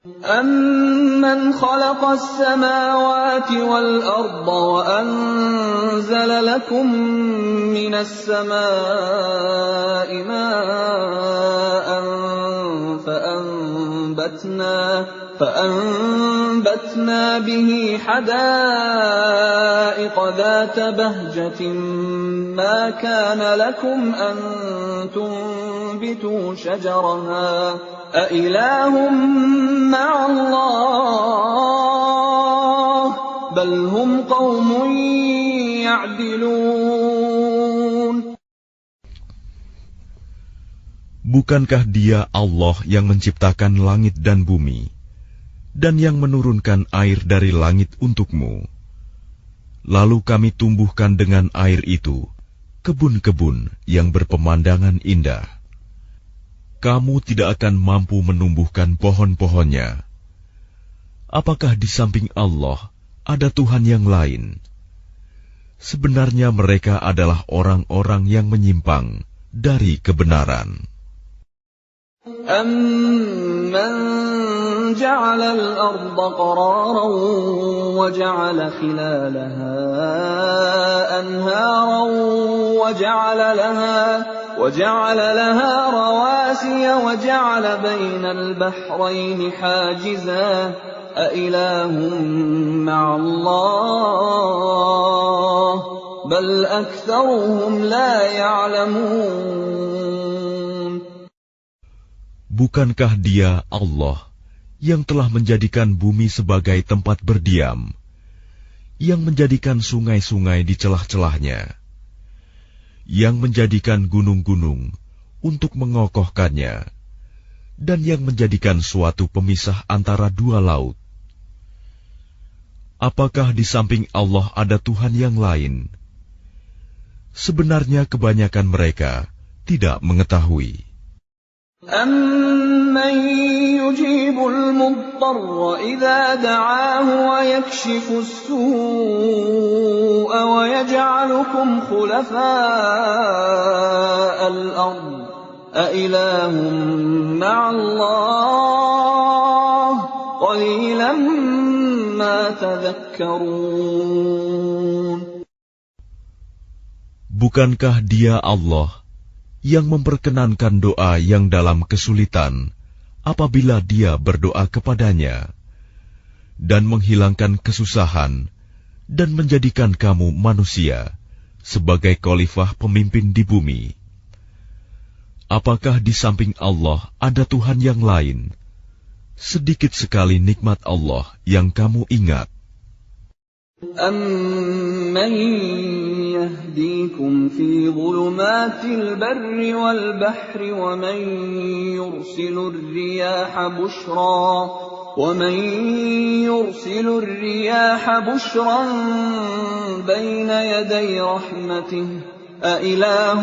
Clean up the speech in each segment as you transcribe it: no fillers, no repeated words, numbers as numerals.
أَمَّنْ خَلَقَ السَّمَاوَاتِ وَالْأَرْضَ وَأَنزَلَ لَكُم مِّنَ السَّمَاءِ مَاءً فَأَنبَتْنَا بِهِ حَدَائِقَ ذَاتَ بَهْجَةٍ مَّا كَانَ لَكُمْ أَن تُنبِتُوا شَجَرَهَا أَإِلَٰهٌ مَّعَ اللَّهِ بَلْ هُمْ قَوْمٌ يَعْدِلُونَ. Bukankah Dia Allah yang menciptakan langit dan bumi, dan yang menurunkan air dari langit untukmu? Lalu kami tumbuhkan dengan air itu kebun-kebun yang berpemandangan indah. Kamu tidak akan mampu menumbuhkan pohon-pohonnya. Apakah di samping Allah ada Tuhan yang lain? Sebenarnya mereka adalah orang-orang yang menyimpang dari kebenaran. أَمَّنْ جَعَلَ الْأَرْضَ قَرَارًا وَجَعَلَ خِلَالَهَا أَنْهَارًا وَجَعَلَ لَهَا رَوَاسِيَ وَجَعَلَ بَيْنَ الْبَحْرَيْنِ حَاجِزًا أَإِلَٰهٌ مَّعَ اللَّهِ بَلْ أَكْثَرُهُمْ لَا يَعْلَمُونَ. Bukankah Dia Allah yang telah menjadikan bumi sebagai tempat berdiam, yang menjadikan sungai-sungai di celah-celahnya, yang menjadikan gunung-gunung untuk mengokohkannya, dan yang menjadikan suatu pemisah antara dua laut? Apakah di samping Allah ada Tuhan yang lain? Sebenarnya kebanyakan mereka tidak mengetahui. أَمَّن يُجِيبُ الْمُضْطَرَّ إِذَا دَعَاهُ وَيَكْشِفُ السُّوءَ وَيَجْعَلُكُمْ خُلَفَاءَ الْأَرْضِ أَإِلَٰهٌ مَّعَ اللَّهِ قَلِيلًا مَّا تَذَكَّرُونَ. Bukankah Dia Allah yang memperkenankan doa yang dalam kesulitan apabila Dia berdoa kepadanya, dan menghilangkan kesusahan, dan menjadikan kamu manusia sebagai khalifah pemimpin di bumi? Apakah di samping Allah ada Tuhan yang lain? Sedikit sekali nikmat Allah yang kamu ingat. أَمَّن يَهْدِيكُمْ فِي ظُلُمَاتِ الْبَرِّ وَالْبَحْرِ وَمَن يُرْسِلُ الرِّيَاحَ بُشْرًا بَيْنَ يَدَيْ رَحْمَتِهِ أَإِلَٰهٌ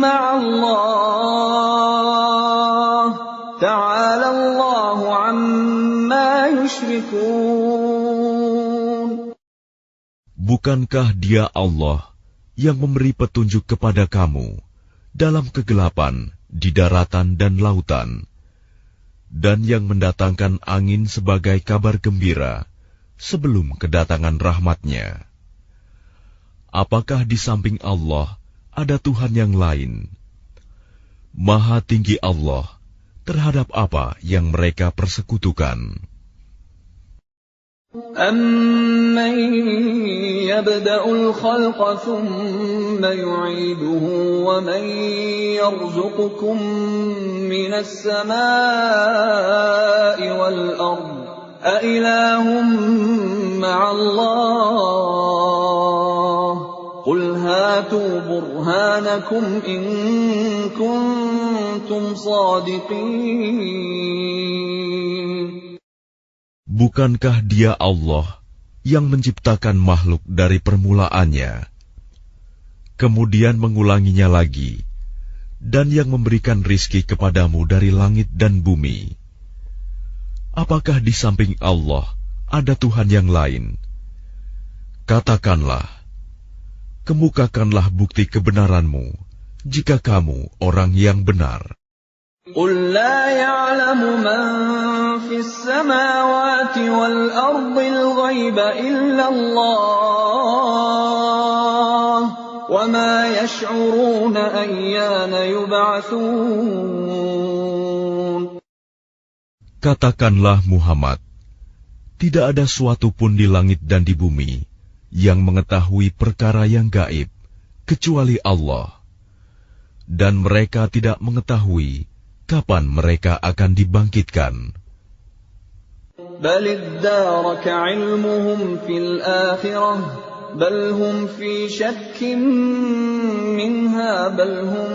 مَّعَ اللَّهِ تَعَالَى اللَّهُ عَمَّا يُشْرِكُونَ. Bukankah Dia Allah yang memberi petunjuk kepada kamu dalam kegelapan di daratan dan lautan, dan yang mendatangkan angin sebagai kabar gembira sebelum kedatangan rahmat-Nya? Apakah di samping Allah ada Tuhan yang lain? Maha tinggi Allah terhadap apa yang mereka persekutukan. أَمَّن يَبْدَأُ الْخَلْقَ ثُمَّ يُعِيدُهُ وَمَن يَرْزُقُكُم مِّنَ السَّمَاءِ وَالْأَرْضِ أَإِلَٰهٌ مَّعَ اللَّهِ قُلْ هَاتُوا بُرْهَانَكُمْ إِن كُنتُمْ صَادِقِينَ. Bukankah Dia Allah yang menciptakan makhluk dari permulaannya, kemudian mengulanginya lagi, dan yang memberikan rizki kepadamu dari langit dan bumi? Apakah di samping Allah ada Tuhan yang lain? Katakanlah, kemukakanlah bukti kebenaranmu jika kamu orang yang benar. قُل لَّا يَعْلَمُ مَن فِي السَّمَاوَاتِ وَالْأَرْضِ الْغَيْبَ إِلَّا اللَّهُ وَمَا يَشْعُرُونَ أَيَّانَ يُبْعَثُونَ. Katakanlah Muhammad, tidak ada suatu pun di langit dan di bumi yang mengetahui perkara yang gaib kecuali Allah, dan mereka tidak mengetahui kapan mereka akan dibangkitkan. بَلِ ادَّارَكَ عِلْمُهُمْ فِي الْآخِرَةِ بَلْ هُمْ فِي شَكٍّ مِّنْهَا بَلْ هُمْ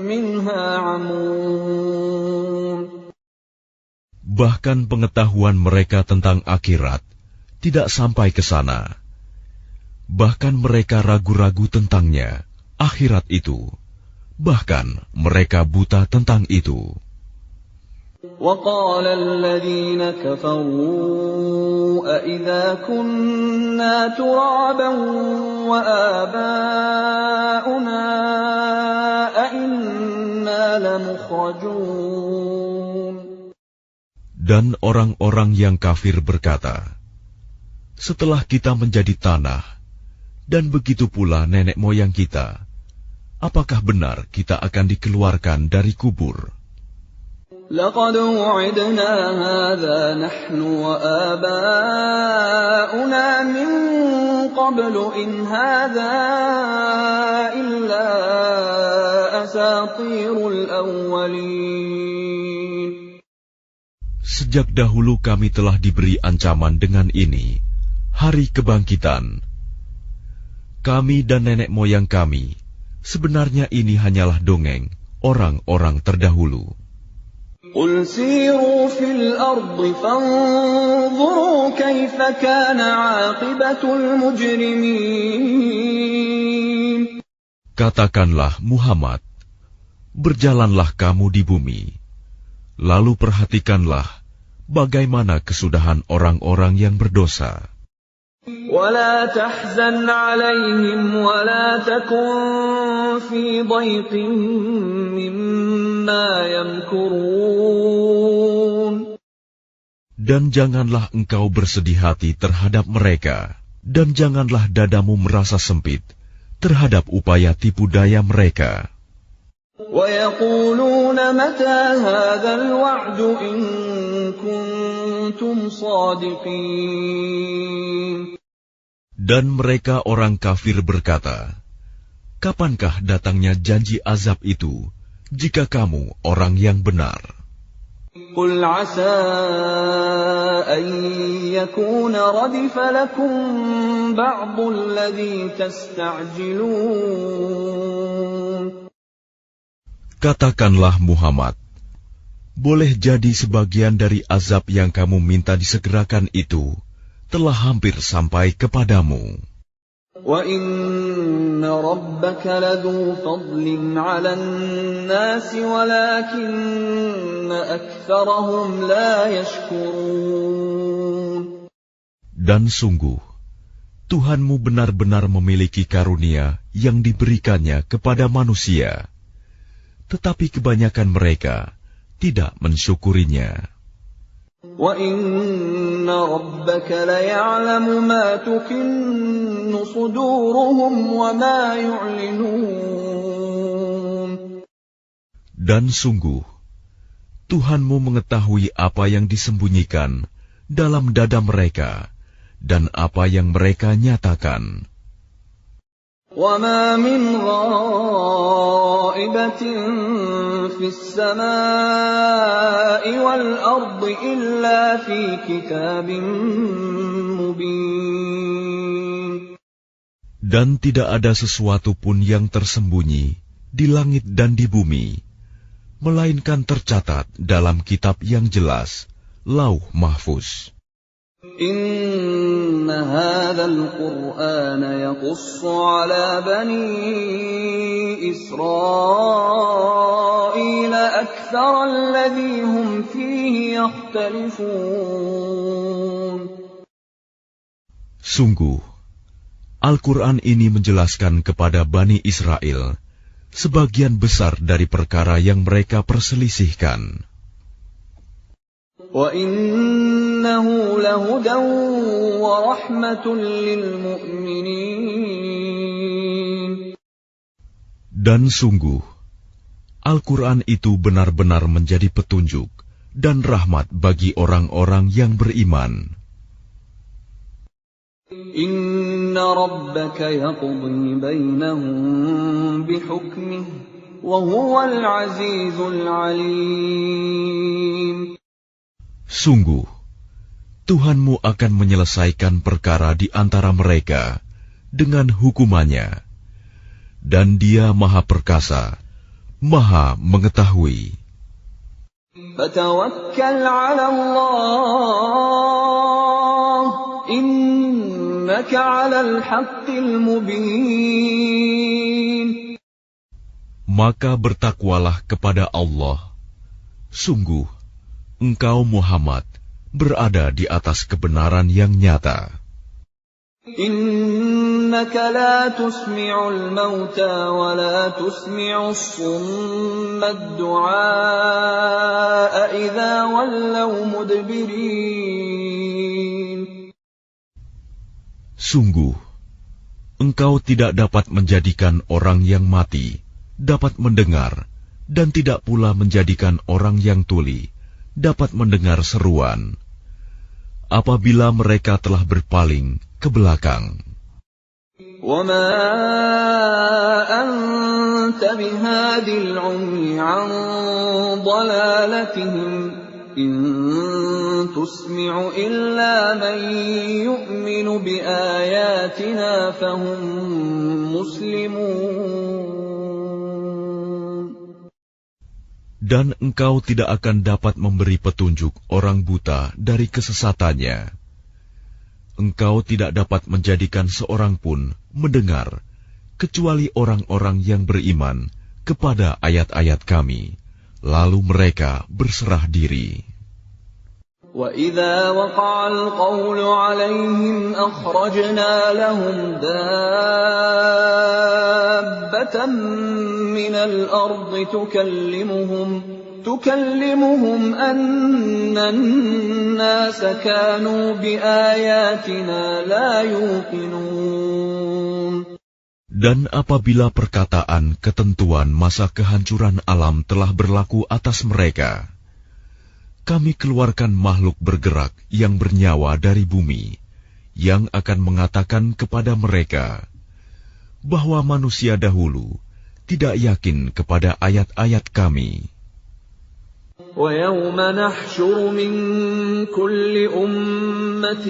مِنْهَا عَمُونَ. Bahkan pengetahuan mereka tentang akhirat tidak sampai ke sana. Bahkan mereka ragu-ragu tentangnya, akhirat itu. Bahkan mereka buta tentang itu. وَقَالَ الَّذِينَ كَفَرُوا أَإِذَا كُنَّا تُرَابًا وَآبَاؤُنَا أَإِنَّا لَمُخْرَجُونَ. Dan orang-orang yang kafir berkata, setelah kita menjadi tanah, dan begitu pula nenek moyang kita, apakah benar kita akan dikeluarkan dari kubur? لَقَدْ وُعِدْنَا هَذَا نَحْنُ وَآبَاؤُنَا مِنْ قَبْلُ إِنْ هَذَا إِلَّا أَسَاطِيرُ الْأَوَّلِينَ. Sejak dahulu kami telah diberi ancaman dengan ini, hari kebangkitan. Kami dan nenek moyang kami, sebenarnya ini hanyalah dongeng orang-orang terdahulu. قُلْ سِيرُوا فِي الْأَرْضِ فَانظُرُوا كَيْفَ كَانَ عَاقِبَةُ الْمُجْرِمِينَ. Katakanlah Muhammad, berjalanlah kamu di bumi, lalu perhatikanlah bagaimana kesudahan orang-orang yang berdosa. وَلَا تَحْزَنْ عَلَيْهِمْ وَلَا تَكُنْ فِي ضَيْقٍ مِّمَّا يَمْكُرُونَ. Dan janganlah engkau bersedih hati terhadap mereka, dan janganlah dadamu merasa sempit terhadap upaya tipu daya mereka. وَيَقُولُونَ مَتَى هَذَا الْوَعْدُ إِن كُنتُمْ صَادِقِينَ. Dan mereka orang kafir berkata, kapankah datangnya janji azab itu, jika kamu orang yang benar? قُلْ عَسَىٰ أَن يَكُونَ رَدِفَ لَكُم بَعْضُ الَّذِي تَسْتَعْجِلُونَ. Katakanlah Muhammad, boleh jadi sebagian dari azab yang kamu minta disegerakan itu telah hampir sampai kepadamu. وَإِنَّ رَبَّكَ لَذُو فَضْلٍ عَلَى النَّاسِ وَلَكِنَّ أَكْثَرَهُمْ لَا يَشْكُرُونَ. Dan sungguh, Tuhanmu benar-benar memiliki karunia yang diberikannya kepada manusia, tetapi kebanyakan mereka tidak mensyukurinya. وَإِنَّ رَبَّكَ لَيَعْلَمُ مَا تُكِنُّ صُدُورُهُمْ وَمَا يُعْلِنُونَ. Dan sungguh, Tuhanmu mengetahui apa yang disembunyikan dalam dada mereka dan apa yang mereka nyatakan. وَمَا مِنْ غَائِبَةٍ فِي السَّمَاءِ وَالْأَرْضِ إِلَّا فِي كِتَابٍ مُبِينٍ. Dan tidak ada sesuatu pun yang tersembunyi di langit dan di bumi, melainkan tercatat dalam kitab yang jelas, Lauh Mahfuz. إِنَّ هَذَا الْقُرْآنَ يَقُصُّ عَلَى بَنِي إِسْرَائِيلَ أَكْثَرَ الَّذِي هُمْ فِيهِ يَخْتَلِفُونَ. Sungguh, Al-Quran ini menjelaskan kepada Bani Israel sebagian besar dari perkara yang mereka perselisihkan. وَإِنَّهُ لَهُدًى وَرَحْمَةٌ لِّلْمُؤْمِنِينَ. Dan sungguh, Al-Quran itu benar-benar menjadi petunjuk dan rahmat bagi orang-orang yang beriman. Inna rabbaka yaqdi bainahum bihukmihi wa huwal azizul alim. Sungguh, Tuhanmu akan menyelesaikan perkara di antara mereka dengan hukumannya, dan Dia Maha Perkasa, Maha Mengetahui. Fatawakkal 'ala Allah, innaka 'alal haqqil mubin. Maka bertakwalah kepada Allah. Sungguh, engkau Muhammad berada di atas kebenaran yang nyata. Innaka la tusmi'ul mauta wa la tusmi'us summa ad-du'a idza wallaw mudbirin. Sungguh, engkau tidak dapat menjadikan orang yang mati dapat mendengar, dan tidak pula menjadikan orang yang tuli dapat mendengar seruan apabila mereka telah berpaling ke belakang. وَمَا أَنْتَ بِهَادِ الْعُمْيِ عَنْ ضَلَالَتِهِمْ إِنْ تُسْمِعُ إِلَّا مَنْ يُؤْمِنُ بِآيَاتِنَا فَهُمْ مُسْلِمُونَ. Dan engkau tidak akan dapat memberi petunjuk orang buta dari kesesatannya. Engkau tidak dapat menjadikan seorang pun mendengar, kecuali orang-orang yang beriman kepada ayat-ayat kami, lalu mereka berserah diri. وَإِذَا وَقَعَ الْقَوْلُ عَلَيْهِمْ أَخْرَجْنَا لَهُمْ دَابَّةً مِّنَ الْأَرْضِ تُكَلِّمُهُمْ أَنَّ النَّاسَ كَانُوا بِآيَاتِنَا لَا يُوقِنُونَ. Dan apabila perkataan ketentuan masa kehancuran alam telah berlaku atas mereka, kami keluarkan makhluk bergerak yang bernyawa dari bumi, yang akan mengatakan kepada mereka bahwa manusia dahulu tidak yakin kepada ayat-ayat kami. وَيَوْمَ نَحْشُرُ مِنْ كُلِّ أُمَّةٍ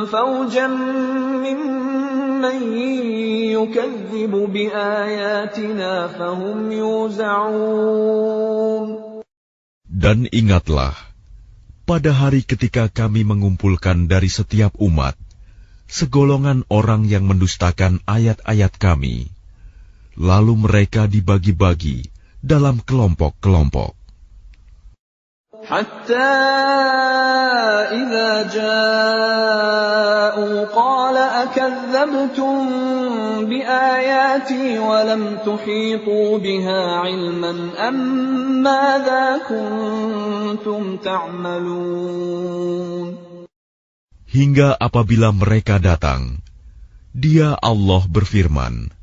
فَوْجًا مِّمَّنْ يُكَذِّبُ بِآيَاتِنَا فَهُمْ يُوزَعُونَ. Dan ingatlah, pada hari ketika kami mengumpulkan dari setiap umat segolongan orang yang mendustakan ayat-ayat kami, lalu mereka dibagi-bagi dalam kelompok-kelompok. Hatta idza ja'u qala akadzabtum biayati wa lam tuhitu biha ilman am madza kuntum ta'malun. Hingga apabila mereka datang, Dia Allah berfirman,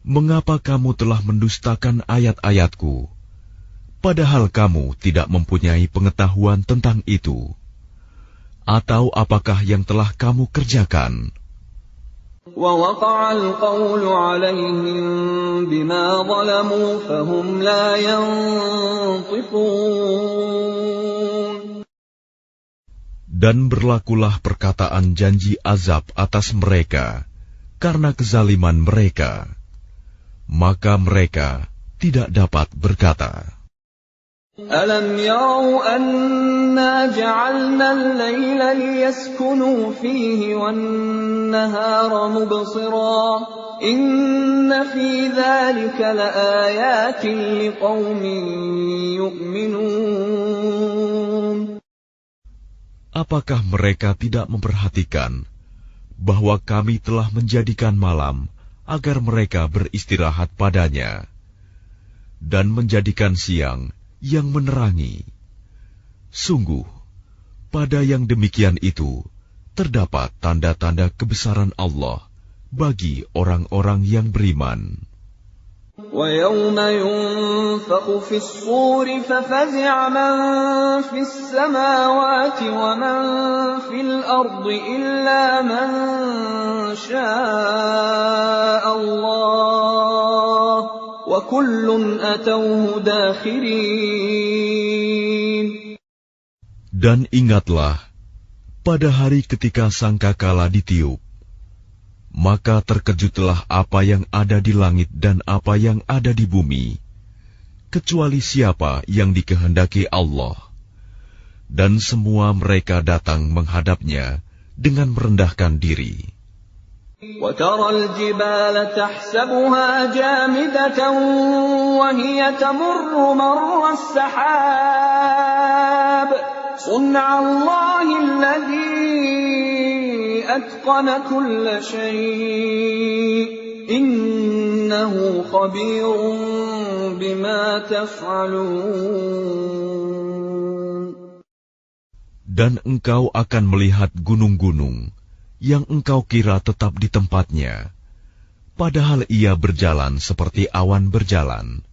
"Mengapa kamu telah mendustakan ayat-ayatku, padahal kamu tidak mempunyai pengetahuan tentang itu? Atau apakah yang telah kamu kerjakan?" وَوَقَعَ الْقَوْلُ عَلَيْهِمْ بِمَا ظَلَمُوا فَهُمْ لَا يَنطِقُونَ. Dan berlakulah perkataan janji azab atas mereka karena kezaliman mereka, maka mereka tidak dapat berkata. أَلَمْ يَرَوْا أَنَّا جَعَلْنَا اللَّيْلَ لِيَسْكُنُوا فِيهِ وَالنَّهَارَ مُبْصِرًا إِنَّ فِي ذَلِكَ لَآيَاتٍ لِقَوْمٍ يُؤْمِنُونَ. Apakah mereka tidak memperhatikan bahwa kami telah menjadikan malam agar mereka beristirahat padanya, dan menjadikan siang yang menerangi? Sungguh, pada yang demikian itu terdapat tanda-tanda kebesaran Allah bagi orang-orang yang beriman. وَيَوْمَ يُنفَخُ فِي الصُّورِ فَفَزِعَ مَن فِي السَّمَاوَاتِ وَمَن فِي الْأَرْضِ إِلَّا مَن شَاءَ اللَّهُ وَكُلٌّ أَتَوْهُ دَاخِرِينَ. Dan ingatlah, pada hari ketika sangkakala ditiup, maka terkejutlah apa yang ada di langit dan apa yang ada di bumi, kecuali siapa yang dikehendaki Allah. Dan semua mereka datang menghadapnya dengan merendahkan diri. وَتَرَى الْجِبَالَ تَحْسَبُهَا جَامِدَةً وَهِيَ تَمُرُّ مَرَّ السَّحَابِ صُنْعَ اللَّهِ الَّذِي أَتْقَنَ كُلَّ شَيْءٍ إِنَّهُ خَبِيرٌ بِمَا تَفْعَلُونَ. Dan engkau akan melihat gunung-gunung yang engkau kira tetap di tempatnya, padahal ia berjalan seperti awan berjalan.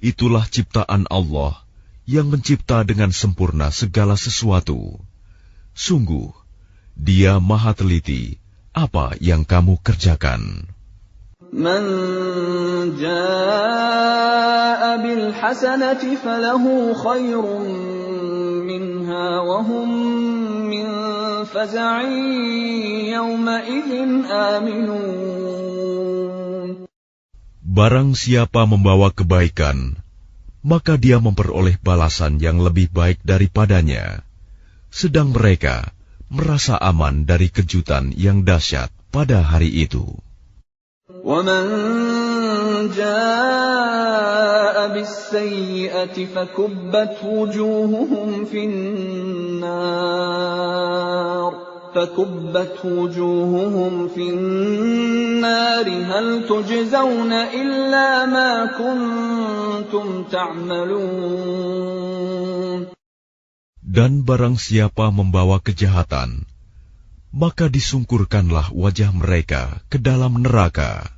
Itulah ciptaan Allah yang mencipta dengan sempurna segala sesuatu. Sungguh, Dia Maha Teliti apa yang kamu kerjakan. Man jaa'a bil hasanati falahu khairun minha wa hum min faza'in yawma idzin aminun. Barang siapa membawa kebaikan, maka dia memperoleh balasan yang lebih baik daripadanya, sedang mereka merasa aman dari kejutan yang dahsyat pada hari itu. وَمَنْ جَاءَ بِالسَّيِّئَةِ فَكُبَّتْ وُجُوهُهُمْ فِي النَّارِ هَلْ تُجْزَوْنَ إِلَّا مَا كُنْتُمْ تَعْمَلُونَ. Dan barang siapa membawa kejahatan, maka disungkurkanlah wajah mereka ke dalam neraka.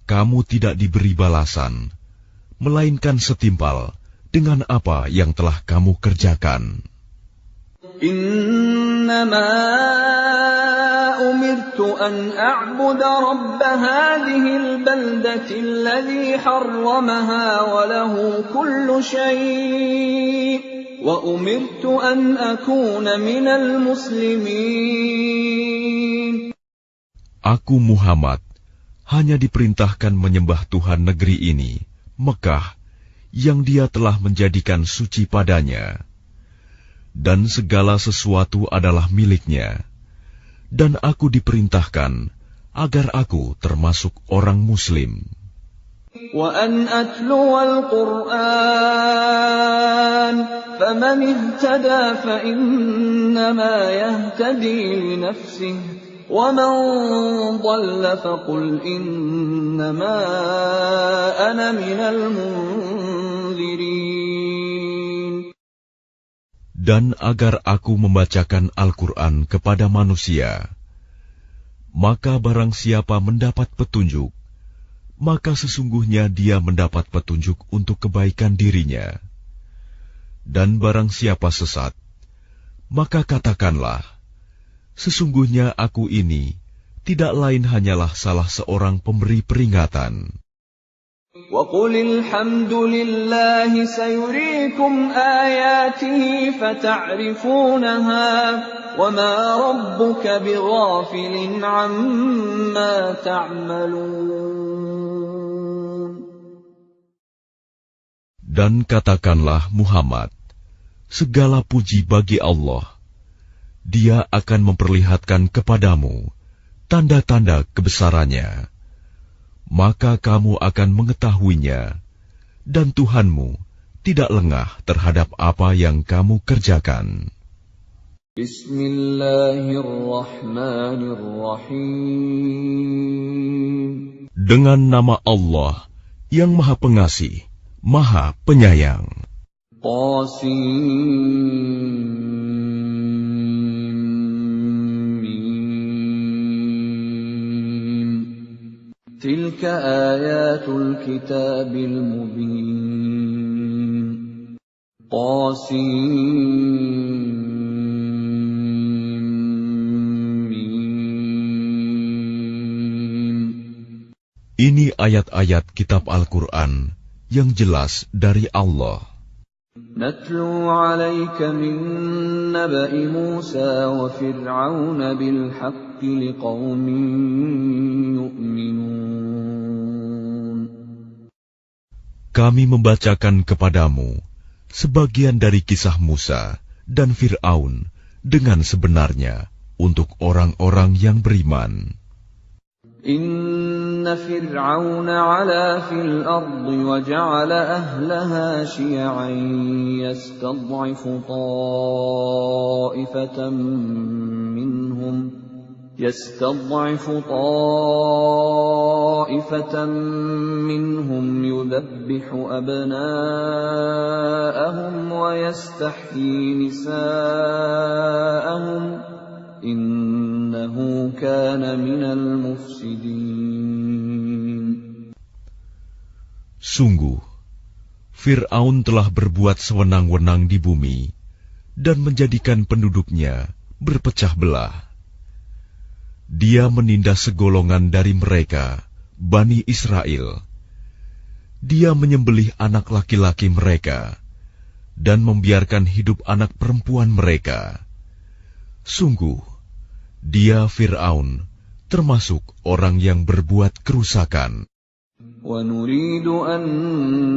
Kamu tidak diberi balasan, melainkan setimpal dengan apa yang telah kamu kerjakan. إِنَّمَا أُمِرْتُ أَنْ أَعْبُدَ رَبَّ هَذِهِ الْبَلْدَةِ الَّذِي حَرَّمَهَا وَلَهُ كُلُّ شَيْءٍ وَأُمِرْتُ أَنْ أَكُونَ مِنَ الْمُسْلِمِينَ. Aku Muhammad hanya diperintahkan menyembah Tuhan negeri ini, Mekah, yang Dia telah menjadikan suci padanya. Dan segala sesuatu adalah miliknya. Dan aku diperintahkan agar aku termasuk orang Muslim. وَأَنْ أَتْلُوَ الْقُرْآنَ فَمَنِ اهْتَدَى فَإِنَّمَا يَهْتَدِي لِنَفْسِهِ وَمَنْ ضَلَّ فَقُلْ إِنَّمَا أَنَا مِنَ الْمُنْذِرِينَ. Dan agar aku membacakan Al-Quran kepada manusia, maka barang siapa mendapat petunjuk, maka sesungguhnya dia mendapat petunjuk untuk kebaikan dirinya. Dan barang siapa sesat, maka katakanlah, sesungguhnya aku ini tidak lain hanyalah salah seorang pemberi peringatan. وَقُلِ الْحَمْدُ لِلَّهِ سَيُرِيكُمْ آيَاتِهِ فَتَعْرِفُونَهَا وَمَا رَبُّكَ بِغَافِلٍ عَمَّا تَعْمَلُونَ. Dan katakanlah Muhammad, segala puji bagi Allah. Dia akan memperlihatkan kepadamu tanda-tanda kebesarannya. Maka kamu akan mengetahuinya, dan Tuhanmu tidak lengah terhadap apa yang kamu kerjakan. Bismillahirrahmanirrahim. Dengan nama Allah yang Maha Pengasih, Maha Penyayang. طاسيم تلك آيات الكتاب المبين طاسيم Ini ayat-ayat kitab Al-Quran yang jelas dari Allah. نتلو عليك من نبأ موسى وفرعون بالحق لقوم يؤمنون. Kami membacakan kepadamu sebagian dari kisah Musa dan Fir'aun dengan sebenarnya untuk orang-orang yang beriman. إن فرعون علا في الأرض وجعل أهلها شيعا يستضعف طائفة منهم يذبح أبناءهم ويستحيي نساءهم إنه كان من المفسدين. Sungguh, Fir'aun telah berbuat sewenang-wenang di bumi dan menjadikan penduduknya berpecah belah. Dia menindas segolongan dari mereka, Bani Israel. Dia menyembelih anak laki-laki mereka dan membiarkan hidup anak perempuan mereka. Sungguh, dia Fir'aun termasuk orang yang berbuat kerusakan. وَنُرِيدُ أَن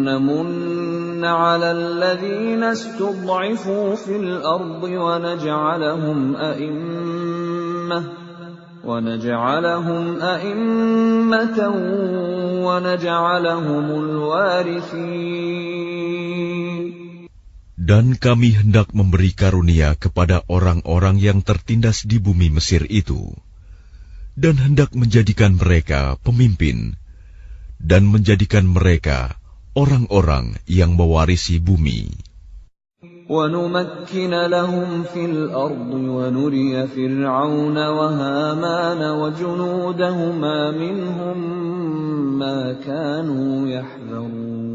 نَّمُنَّ عَلَى الَّذِينَ اسْتُضْعِفُوا فِي الْأَرْضِ وَنَجْعَلَهُمْ أَئِمَّةً وَنَجْعَلَهُمُ الْوَارِثِينَ. Dan kami hendak memberi karunia kepada orang-orang yang tertindas di bumi Mesir itu, dan hendak menjadikan mereka pemimpin, dan menjadikan mereka orang-orang yang mewarisi bumi. وَنُمَكِّنَ لَهُمْ فِي الْأَرْضِ وَنُرِيَ فِرْعَوْنَ وَهَامَانَ وَجُنُودَهُمَا مِنْهُمْ مَا كَانُوا يَحْذَرُونَ.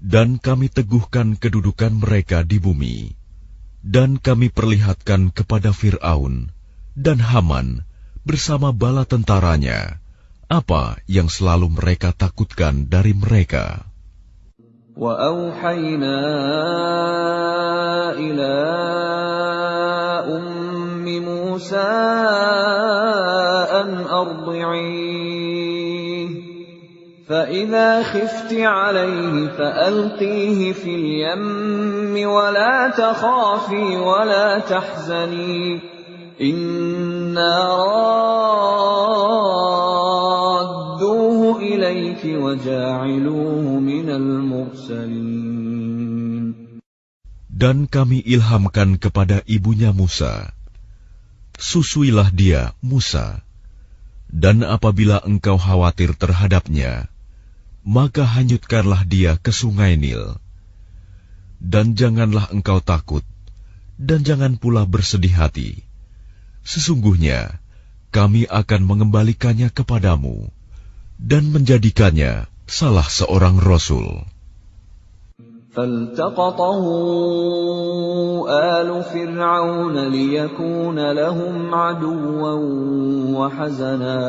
Dan kami teguhkan kedudukan mereka di bumi, dan kami perlihatkan kepada Fir'aun dan Haman bersama bala tentaranya apa yang selalu mereka takutkan dari mereka. وَأَوْحَيْنَا إِلَىٰ أُمِّ مُوسَىٰ أَنْ أَرْضِعِيهِ فَإِذَا خِفْتِ عَلَيْهِ فَأَلْقِيهِ فِي الْيَمِّ وَلَا تَخَافِي وَلَا تَحْزَنِي إِنَّا رَادُّوهُ إِلَيْكِ وَجَاعِلُوهُ مِنَ الْمُرْسَلِينَ. Dan kami ilhamkan kepada ibunya Musa, susuilah dia, Musa, dan apabila engkau khawatir terhadapnya, maka hanyutkanlah dia ke sungai Nil. Dan janganlah engkau takut, dan jangan pula bersedih hati. Sesungguhnya, kami akan mengembalikannya kepadamu, dan menjadikannya salah seorang Rasul. فَالْتَقَطَهُ آلُ فِرْعَوْنَ لِيَكُونَ لَهُمْ عَدُوًّا وَحَزَنًا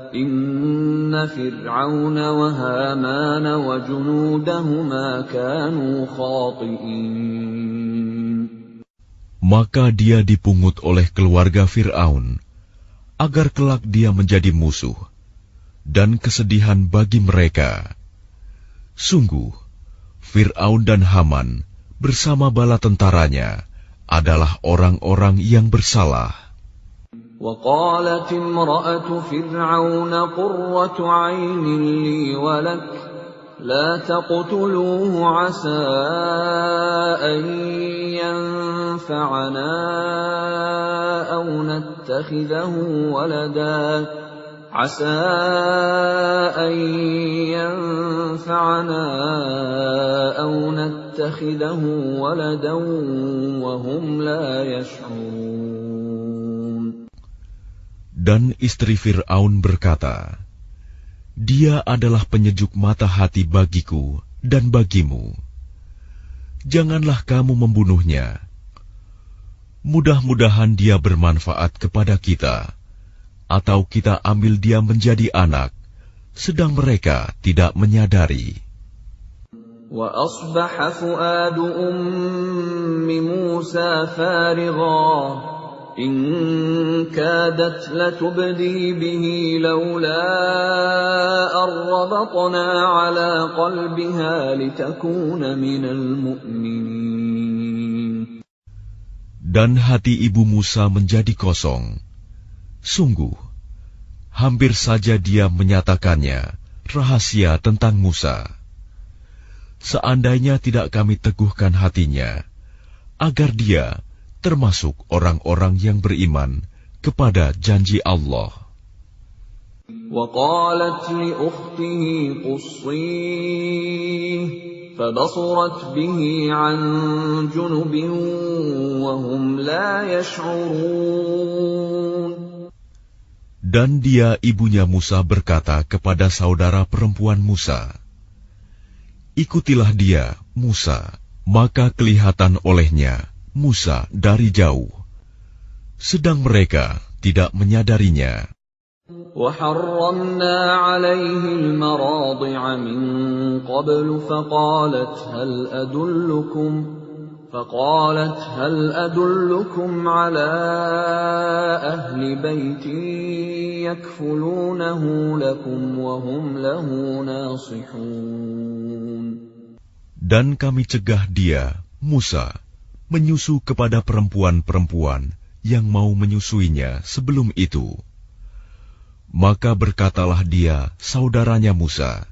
إِنَّ فِرْعَوْنَ وَهَامَانَ وَجُنُودَهُمَا كَانُوا خَاطِئِينَ. Maka dia dipungut oleh keluarga Fir'aun, agar kelak dia menjadi musuh, dan kesedihan bagi mereka. Sungguh, Fir'aun dan Haman bersama bala tentaranya adalah orang-orang yang bersalah. وَقَالَتِ امْرَأَةُ فِرْعَوْنَ قُرَّةُ عَيْنٍ لِّي وَلَكَ لَا تَقْتُلُوهُ عَسَىٰ أَن يَنفَعَنَا أَوْ نَتَّخِذَهُ وَلَدًا عسى أن ينفعنا أو نتخذه ولدا وهم لا يشعرون. Dan istri Fir'aun berkata, Dia adalah penyejuk mata hati bagiku dan bagimu. Janganlah kamu membunuhnya. Mudah-mudahan dia bermanfaat kepada kita, atau kita ambil dia menjadi anak, sedang mereka tidak menyadari. وَأَصْبَحَ فُؤَادُ أُمِّ مُوسَى فَارِغًا إِنْ كَادَتْ لَتُبْدِي بِهِ لَوْلَا أَنْ رَبَطْنَا عَلَى قَلْبِهَا لِتَكُونَ مِنَ الْمُؤْمِنِينَ. Dan hati ibu Musa menjadi kosong. Sungguh, hampir saja dia menyatakannya rahasia tentang Musa. Seandainya tidak kami teguhkan hatinya, agar dia termasuk orang-orang yang beriman kepada janji Allah. وَقَالَتْ لِأُخْتِهِ قُصِّيهِ فَبَصُرَتْ بِهِ عَنْ جُنُبٍ وَهُمْ لَا يَشْعُرُونَ. Dan dia ibunya Musa berkata kepada saudara perempuan Musa, Ikutilah dia, Musa. Maka kelihatan olehnya Musa dari jauh, sedang mereka tidak menyadarinya. وَحَرَّمْنَا عَلَيْهِ الْمَرَاضِعَ مِنْ قَبْلُ فقالت هل أدلكم على أهل بيت يكفلونه لكم وهم له ناصحون. Dan kami cegah dia, Musa, menyusu kepada perempuan-perempuan yang mau menyusuinya sebelum itu. Maka berkatalah dia, saudaranya Musa,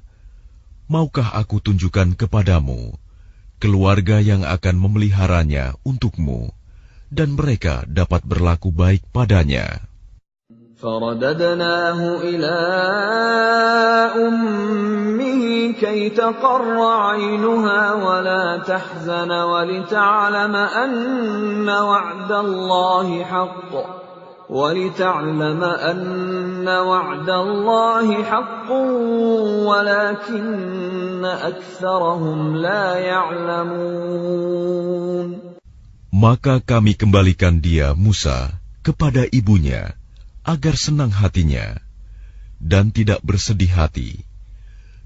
Maukah aku tunjukkan kepadamu keluarga yang akan memeliharanya untukmu, dan mereka dapat berlaku baik padanya. فَرَدَدْنَاهُ إِلَىٰ أُمِّهِ كَيْ تَقَرَّ عَيْنُهَا وَلَا تَحْزَنَ وَلِتَعْلَمَ أَنَّ وَعْدَ اللَّهِ حَقٌّ وَلَكِنَّ أَكْثَرَهُمْ لَا يَعْلَمُونَ. Maka kami kembalikan dia, Musa, kepada ibunya, agar senang hatinya, dan tidak bersedih hati,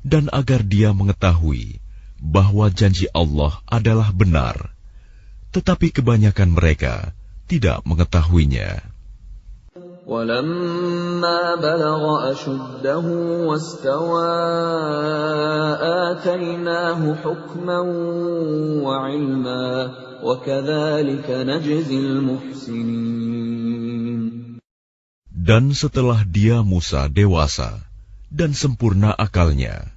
dan agar dia mengetahui bahwa janji Allah adalah benar, tetapi kebanyakan mereka tidak mengetahuinya. وَلَمَّا بَلَغَ أَشُدَّهُ وَاسْتَوَىٰ آتَيْنَاهُ حُكْمًا وَعِلْمًا وَكَذَٰلِكَ نَجْزِي الْمُحْسِنِينَ. Dan setelah dia Musa dewasa dan sempurna akalnya,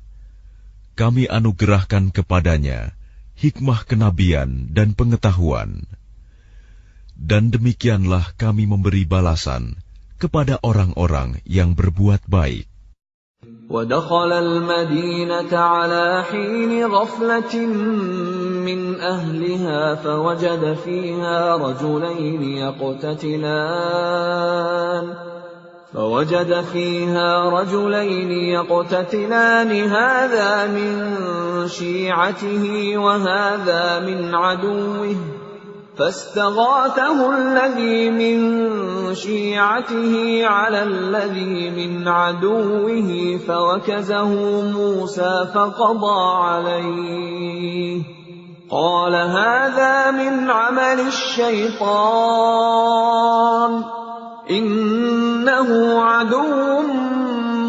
kami anugerahkan kepadanya hikmah kenabian dan pengetahuan. Dan demikianlah kami memberi balasan kepada orang-orang yang berbuat baik. وَدَخَلَ الْمَدِينَةَ عَلَىٰ حِينِ غَفْلَةٍ مِّنْ أَهْلِهَا فَوَجَدَ فيها رجلين يقتتلان هذا من شيعته وهذا من عدوه فاستغاثه الذي من شيعته على الذي من عدوه فوكزه موسى فقضى عليه قال هذا من عمل الشيطان إنه عدو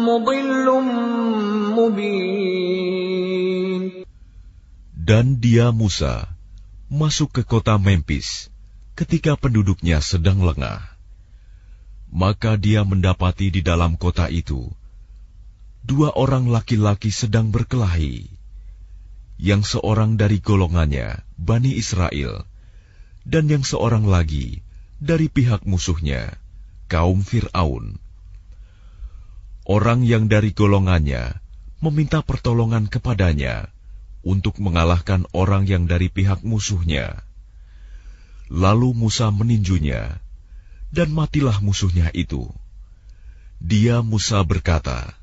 مضل مبين. Dan dia Musa masuk ke kota Memphis ketika penduduknya sedang lengah. Maka dia mendapati di dalam kota itu 2 orang laki-laki sedang berkelahi, yang seorang dari golongannya Bani Israel, dan yang seorang lagi dari pihak musuhnya, kaum Fir'aun. orang yang dari golongannya meminta pertolongan kepadanya untuk mengalahkan orang yang dari pihak musuhnya. Lalu Musa meninjunya, dan matilah musuhnya itu. Dia Musa berkata,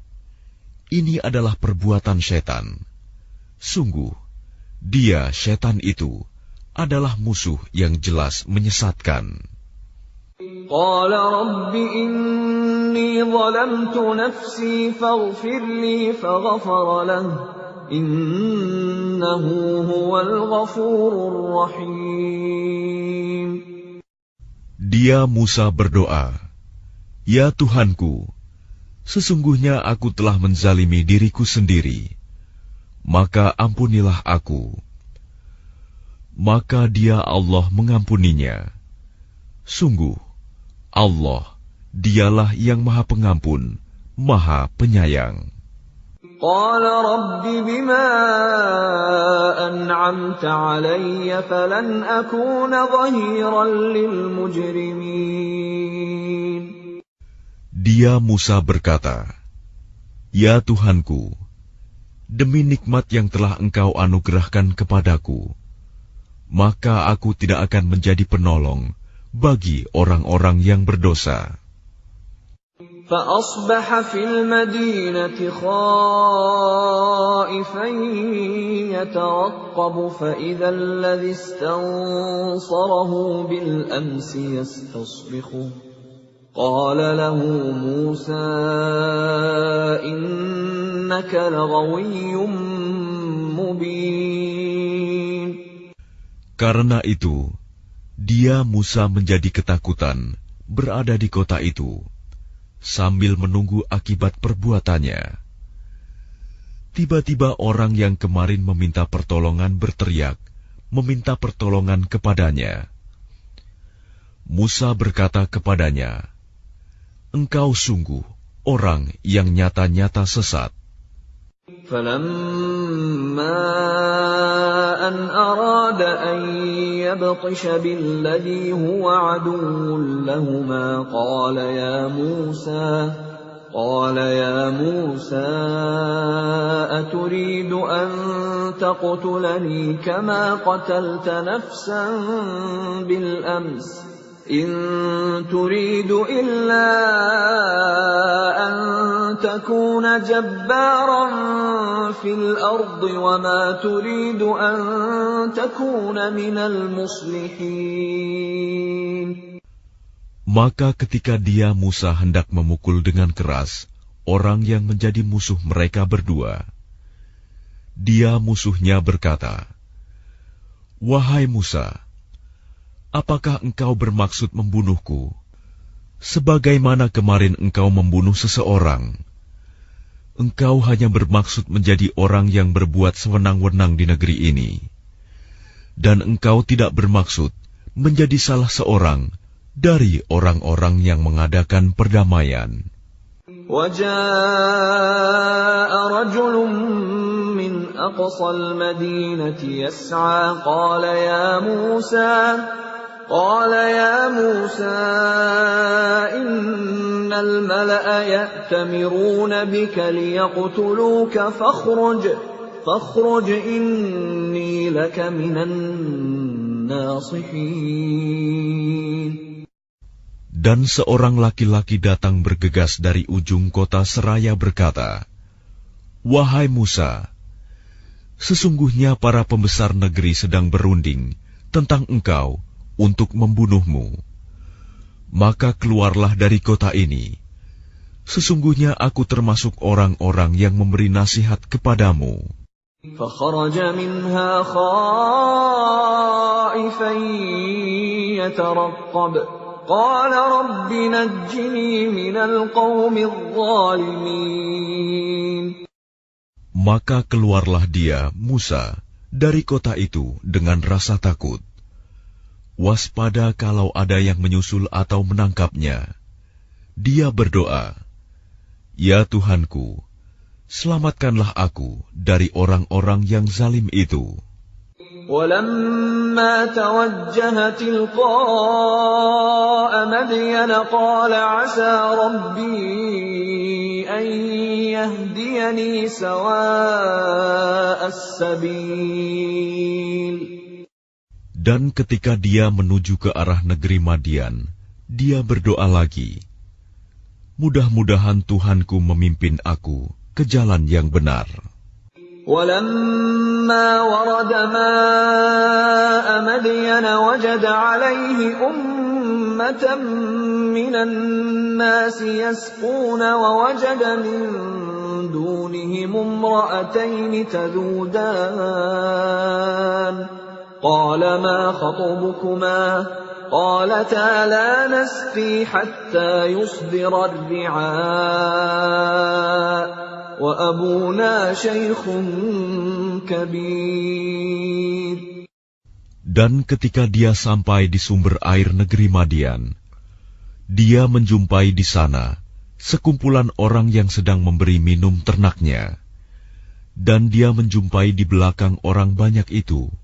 "Ini adalah perbuatan setan. Sungguh, dia setan itu adalah musuh yang jelas menyesatkan." قال رب إني ظلمت نفسي فاغفر لي فغفر له إنه هو الغفور الرحيم. Dia Musa berdoa, "Ya Tuhanku, sesungguhnya aku telah menzalimi diriku sendiri, maka ampunilah aku." Maka dia Allah mengampuninya. Sungguh, Allah, dialah yang Maha Pengampun, Maha Penyayang. قال رب بما أنعمت علي فلن أكون ظهيرا للمجرمين. Dia Musa berkata, "Ya Tuhanku, demi nikmat yang telah Engkau anugerahkan kepadaku, maka aku tidak akan menjadi penolong bagi orang-orang yang berdosa." فأصبح في المدينة خائفا يترقب فإذا الذي استنصره بالأمس يستصرخه قال له موسى إنك لغوي مبين. Karena itu, dia Musa menjadi ketakutan berada di kota itu, sambil menunggu akibat perbuatannya. Tiba-tiba orang yang kemarin meminta pertolongan berteriak, meminta pertolongan kepadanya. Musa berkata kepadanya, "Engkau sungguh orang yang nyata-nyata sesat." فلما أن أراد أن يبطش بالذي هو عدو لهما قال يا موسى أتريد أن تقتلني كما قتلت نفسا بالأمس إن تريد إلا أن تكون جبارا في الأرض وما تريد أن تكون من المصلحين. Maka ketika dia Musa hendak memukul dengan keras orang yang menjadi musuh mereka berdua, dia musuhnya berkata, "Wahai Musa, apakah engkau bermaksud membunuhku, sebagaimana kemarin engkau membunuh seseorang? Engkau hanya bermaksud menjadi orang yang berbuat sewenang-wenang di negeri ini, dan engkau tidak bermaksud menjadi salah seorang dari orang-orang yang mengadakan perdamaian." وجاء رجل من أقصى المدينة يسعى قال يا موسى إن الملأ يأتمرون بك ليقتلوك فاخرج إني لك من الناصحين. Dan seorang laki-laki datang bergegas dari ujung kota seraya berkata, "Wahai Musa, sesungguhnya para pembesar negeri sedang berunding tentang engkau untuk membunuhmu. Maka keluarlah dari kota ini. Sesungguhnya aku termasuk orang-orang yang memberi nasihat kepadamu." فخرج منها خائفا يترقب قال رب نجني من القوم الظالمين. Maka keluarlah dia, Musa, dari kota itu dengan rasa takut. Waspada kalau ada yang menyusul atau menangkapnya. Dia berdoa, "Ya Tuhanku, selamatkanlah aku dari orang-orang yang zalim itu." ولما توجه تلقاء مدين قال عسى ربي أن يهديني سواء السبيل. Dan ketika dia menuju ke arah negeri Madian, dia berdoa lagi, mudah-mudahan Tuhanku memimpin aku ke jalan yang benar. وَلَمَّا وَرَدَ مَاءَ مَدْيَنَ وَجَدَ عَلَيْهِ أُمَّةً مِّنَ النَّاسِ يَسْقُونَ وَوَجَدَ مِن دُونِهِمُ امْرَأَتَيْنِ تَذُودَانِ قَالَ مَا خَطْبُكُمَا قَالَتَا لَا نَسْقِي حَتَّى يُصْدِرَ الرِّعَاءُ وَأَبُونَا شَيْخٌ كَبِيرٌ. Dan ketika dia sampai di sumber air negeri Madian, dia menjumpai di sana sekumpulan orang yang sedang memberi minum ternaknya. Dan dia menjumpai di belakang orang banyak itu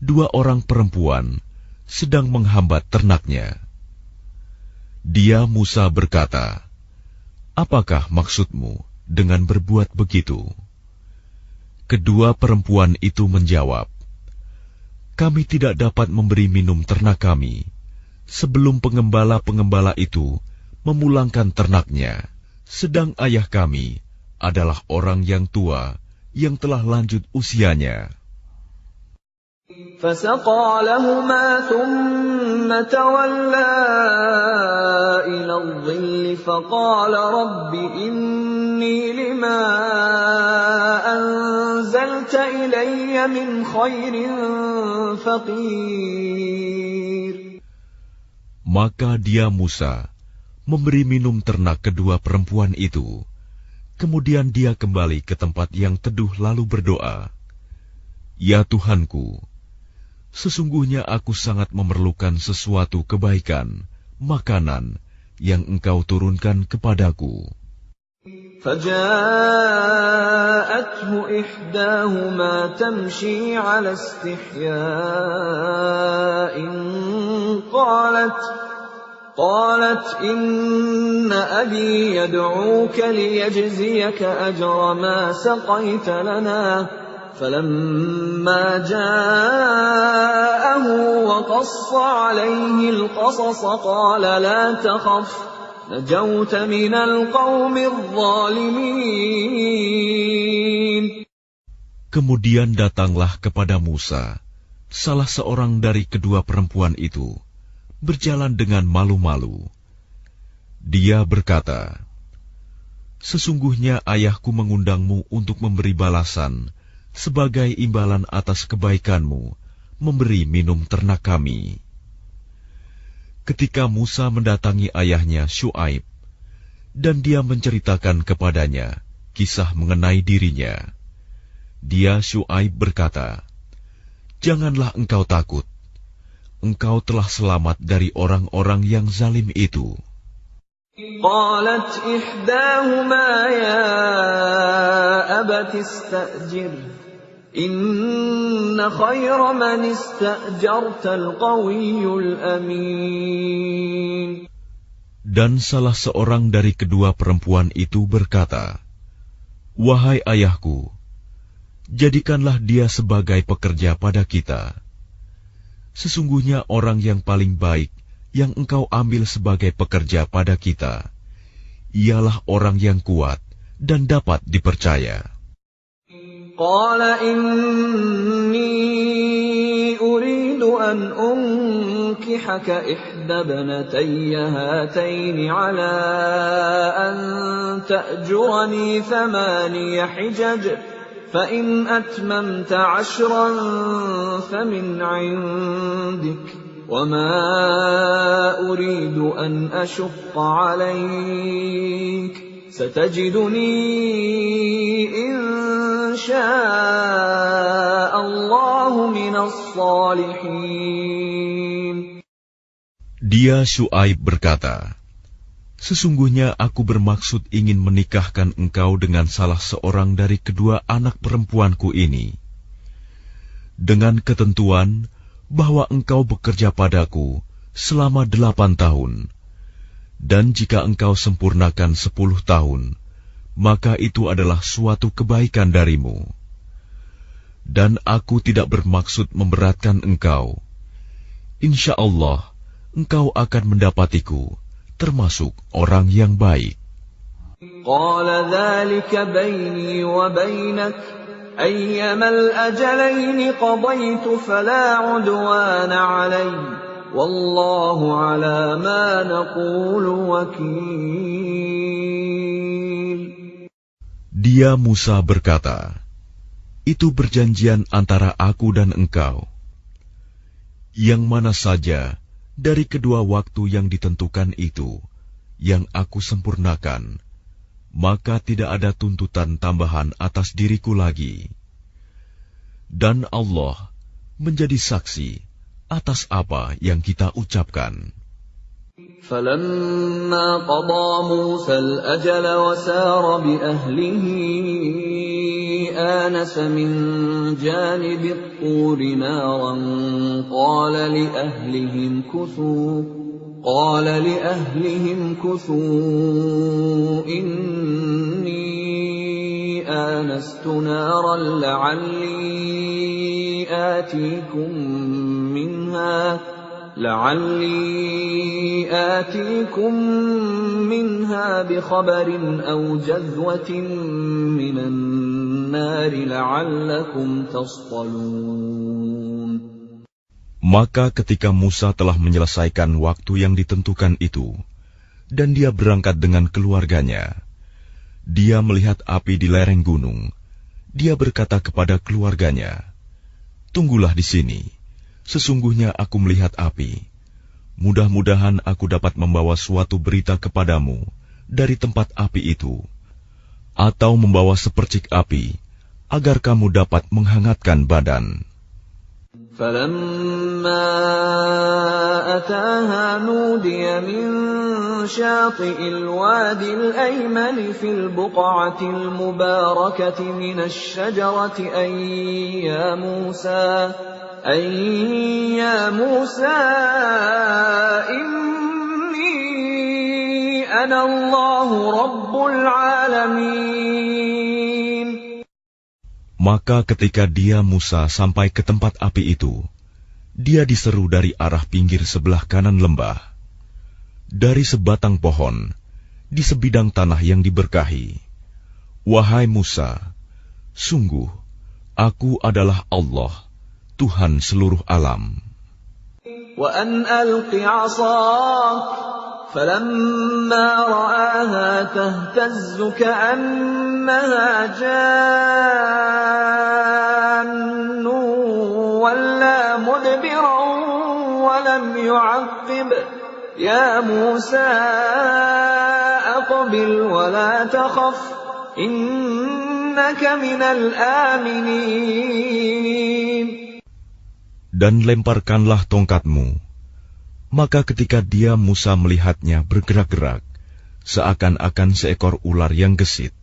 2 orang perempuan sedang menghambat ternaknya. Dia Musa berkata, "Apakah maksudmu dengan berbuat begitu?" Kedua perempuan itu menjawab, "Kami tidak dapat memberi minum ternak kami sebelum pengembala-pengembala itu memulangkan ternaknya, sedang ayah kami adalah orang yang tua yang telah lanjut usianya." فَسَقَى لَهُمَا ثُمَّ تَوَلَّى إِلَى الظِّلِّ فَقَالَ رَبِّ إِنِّي لِمَا أَنزَلْتَ إِلَيَّ مِنْ خَيْرٍ فَقِيرٌ. Maka dia Musa memberi minum ternak kedua perempuan itu. Kemudian dia kembali ke tempat yang teduh lalu berdoa, "Ya Tuhanku, sesungguhnya aku sangat memerlukan sesuatu kebaikan, makanan yang Engkau turunkan kepadaku." فَجَاءَتْهُ إِحْدَاهُمَا تَمْشِي عَلَى اسْتِحْيَاءٍ قالت إِنَّ أَبِي يَدْعُوكَ لِيَجْزِيَكَ أَجْرَ مَا سَقَيْتَ لَنَا فَلَمَّا جَاءَهُ وَقَصَّ عَلَيْهِ الْقَصَصَ قَالَ لَا تَخَفْ نَجَوْتَ مِنَ الْقَوْمِ الظَّالِمِينَ. Kemudian datanglah kepada Musa salah seorang dari kedua perempuan itu, berjalan dengan malu-malu. Dia berkata, "Sesungguhnya ayahku mengundangmu untuk memberi balasan sebagai imbalan atas kebaikanmu memberi minum ternak kami." Ketika Musa mendatangi ayahnya Syuaib, dan dia menceritakan kepadanya kisah mengenai dirinya, dia Syuaib berkata, "Janganlah engkau takut. Engkau telah selamat dari orang-orang yang zalim itu." قالت إحداهما يا أبت استأجره إن خير من استأجرت القوي الأمين. Dan salah seorang dari kedua perempuan itu berkata, "Wahai ayahku, jadikanlah dia sebagai pekerja pada kita. Sesungguhnya orang yang paling baik yang engkau ambil sebagai pekerja pada kita, ialah orang yang kuat dan dapat dipercaya." قال إني أريد أن أنكحك إحدى ابنتي هاتين على أن تأجرني 8 حجج فإن أتممت 10 فمن عندك وما أريد أن أشق عليك ستجدني إن شاء الله من الصالحين. Dia Syuaib berkata, "Sesungguhnya aku bermaksud ingin menikahkan engkau dengan salah seorang dari kedua anak perempuanku ini. dengan ketentuan bahwa engkau bekerja padaku selama 8 tahun, dan jika engkau sempurnakan 10 tahun, maka itu adalah suatu kebaikan darimu. Dan aku tidak bermaksud memberatkan engkau. Insya Allah, engkau akan mendapatiku termasuk orang yang baik. Qala dzalika baini wa bainak ayyama al-ajalaini qadaytu fala 'udwana 'alayya wallahu 'ala ma naqulu wakil. Dia Musa berkata, itu perjanjian antara aku dan engkau. Yang mana saja dari kedua waktu yang ditentukan itu yang aku sempurnakan, maka tidak ada tuntutan tambahan atas diriku lagi. Dan Allah menjadi saksi atas apa yang kita ucapkan. فَلَمَّا قَضَى مُوسَى الْأَجَلَ وَسَارَ بِأَهْلِهِ آنَسَ مِنْ جَانِبِ الطُّورِ نَارًا قَالَ لِأَهْلِهِمْ كُثُوا إِنِّي آنَسْتُ نَارًا لعلي آتيكم منها بخبر أو جذوة من النار لعلكم تصطلون. Maka ketika Musa telah menyelesaikan waktu yang ditentukan itu, dan dia berangkat dengan keluarganya, dia melihat api di lereng gunung. Dia berkata kepada keluarganya, "Tunggulah di sini. Sesungguhnya aku melihat api. Mudah-mudahan aku dapat membawa suatu berita kepadamu dari tempat api itu, atau membawa sepercik api, agar kamu dapat menghangatkan badan." فَلَمَّا أَتَاهَا نُودِيَ مِن شَاطِئِ الْوَادِ الْأَيْمَنِ فِي الْبُقْعَةِ الْمُبَارَكَةِ مِنَ الشَّجَرَةِ أَن يَا مُوسَى إِنِّي أَنَا اللَّهُ رَبُّ الْعَالَمِينَ. Maka ketika dia Musa sampai ke tempat api itu, dia diseru dari arah pinggir sebelah kanan lembah, dari sebatang pohon, di sebidang tanah yang diberkahi. "Wahai Musa, sungguh, aku adalah Allah, Tuhan seluruh alam." وَأَنْ أَلْقِ عَصَاكَ فَلَمَّا رَآهَا تَهْتَزُّ كَأَنَّهَا جَانٌّ وَلَّىٰ مُدْبِرًا وَلَمْ يُعَقِّبْ يَا مُوسَىٰ أَقْبِلْ وَلَا تَخَفْ إِنَّكَ مِنَ الْآمِنِينَ. Dan lemparkanlah tongkatmu. Maka ketika dia Musa melihatnya bergerak-gerak, seakan-akan seekor ular yang gesit,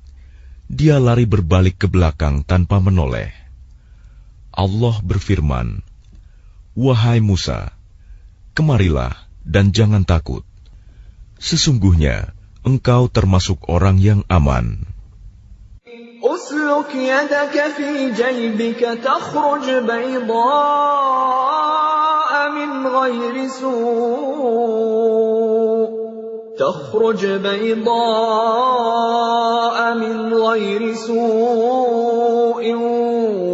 dia lari berbalik ke belakang tanpa menoleh. Allah berfirman, "Wahai Musa, kemarilah dan jangan takut. Sesungguhnya engkau termasuk orang yang aman." أسلك يدك في جيبك تخرج بيضاء من غير سوء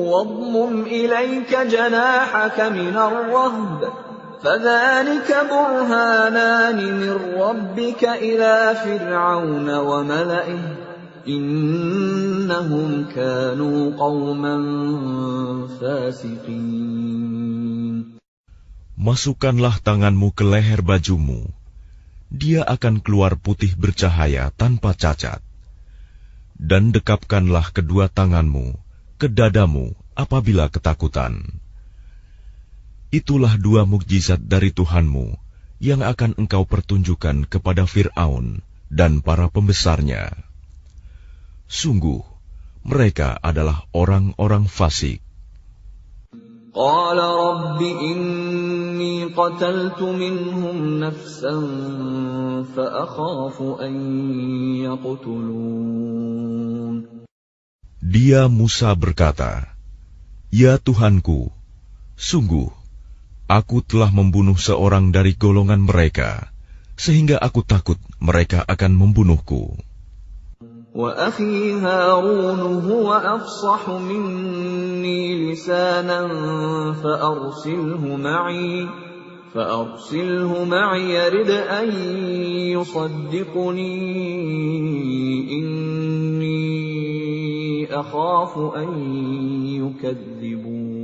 واضمم إليك جناحك من الرهب فذلك برهانان من ربك إلى فرعون وملئه إنهم كانوا قوما فاسقين. Masukkanlah tanganmu ke leher bajumu. Dia akan keluar putih bercahaya tanpa cacat. Dan dekapkanlah kedua tanganmu ke dadamu apabila ketakutan. Itulah dua mukjizat dari Tuhanmu yang akan engkau pertunjukkan kepada Fir'aun dan para pembesarnya. Sungguh, mereka adalah orang-orang fasik. قال رب إني قتلت منهم نفسا فأخاف أن يقتلون. Dia Musa berkata, "Ya Tuhanku, sungguh aku telah membunuh seorang dari golongan mereka, sehingga aku takut mereka akan membunuhku." وأخي هارون هو أفصح مني لسانا فأرسله معي يرد أن يصدقني إني أخاف أن يكذبون.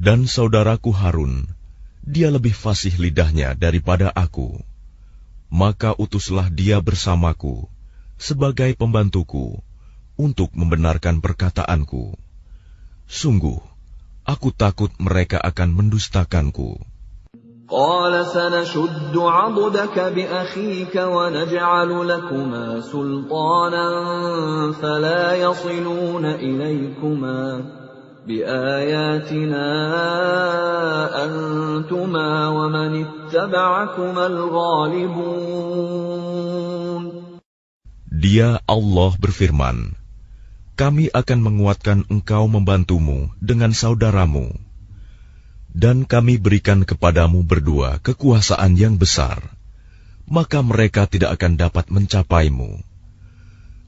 Dan saudaraku Harun, dia lebih fasih lidahnya daripada aku. Maka utuslah dia bersamaku sebagai pembantuku untuk membenarkan perkataanku. Sungguh, aku takut mereka akan mendustakanku. قال سنشد عضدك بأخيك ونجعل لكما سلطانا فلا يصلون إليكما بآياتنا أنتما ومن اتبعكما الغالبون. Dia Allah berfirman, kami akan menguatkan engkau membantumu dengan saudaramu, dan kami berikan kepadamu berdua kekuasaan yang besar, maka mereka tidak akan dapat mencapaimu.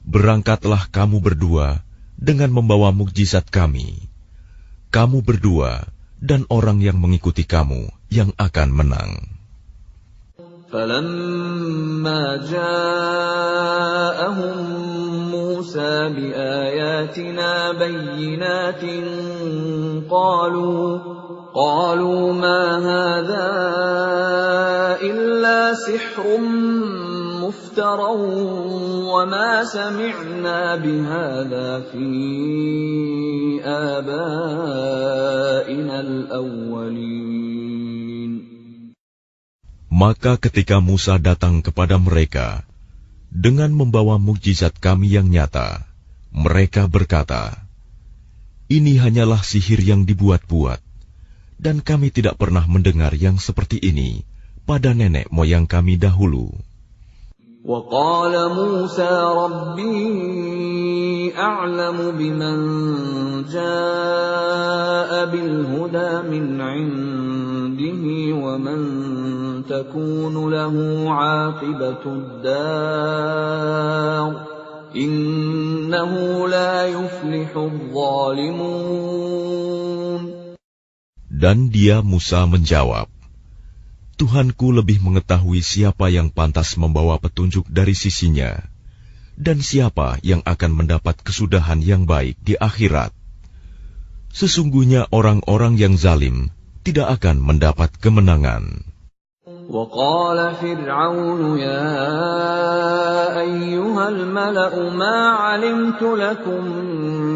Berangkatlah kamu berdua dengan membawa mukjizat kami. Kamu berdua dan orang yang mengikuti kamu yang akan menang. فَلَمَّا جَاءَهُم مُوسَى بِآيَاتِنَا بَيِّنَاتٍ قَالُوا مَا هَذَا إِلَّا سِحْرٌ مُفْتَرًى وَمَا سَمِعْنَا بِهَذَا فِي آبَائِنَا الْأَوَّلِينَ. Maka ketika Musa datang kepada mereka dengan membawa mukjizat kami yang nyata, mereka berkata, "Ini hanyalah sihir yang dibuat-buat, dan kami tidak pernah mendengar yang seperti ini pada nenek moyang kami dahulu." وَقَالَ مُوسَى رَبِّي أَعْلَمُ بِمَنْ جَاءَ بِالْهُدَى مِنْ عِنْدِهِ وَمَنْ تَكُونُ لَهُ عَاقِبَةُ الدَّارِ إِنَّهُ لَا يُفْلِحُ الظَّالِمُونَ. Dan dia Musa menjawab, Tuhanku lebih mengetahui siapa yang pantas membawa petunjuk dari sisinya, dan siapa yang akan mendapat kesudahan yang baik di akhirat. Sesungguhnya orang-orang yang zalim tidak akan mendapat kemenangan. وَقَالَ فِرْعَوْنُ يَا أَيُّهَا الْمَلَأُ مَا عَلِمْتُ لَكُمْ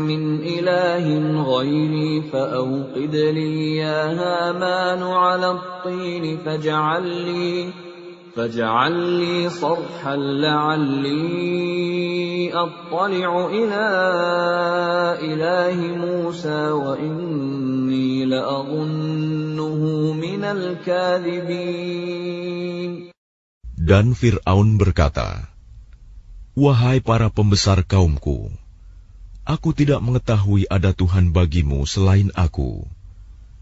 مِنْ إِلَٰهٍ غَيْرِي فَأَوْقِدْ لِي يَا هَامَانُ عَلَى الطِّينِ فَاجْعَل لِّي صَرْحًا لَّعَلِّي أَطَّلِعُ إِلَىٰ إِلَٰهِ مُوسَىٰ وَإِنِّي لَأَظُنُّهُ مِنَ الْكَاذِبِينَ. Dan Fir'aun berkata, "Wahai para pembesar kaumku, aku tidak mengetahui ada Tuhan bagimu selain aku.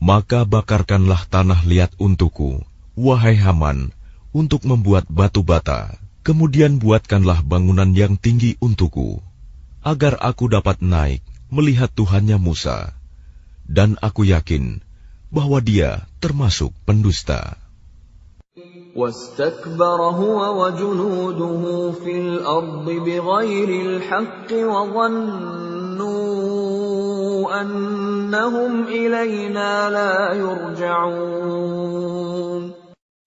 Maka bakarkanlah tanah liat untukku, wahai Haman, untuk membuat batu bata. Kemudian buatkanlah bangunan yang tinggi untukku, agar aku dapat naik melihat Tuhannya Musa. Dan aku yakin bahwa dia termasuk pendusta." وَاسْتَكْبَرَ هُوَ وَجُنُودُهُ فِي الْأَرْضِ بِغَيْرِ الْحَقِّ وَظَنُّوا أَنَّهُمْ إِلَيْنَا لَا يُرْجَعُونَ.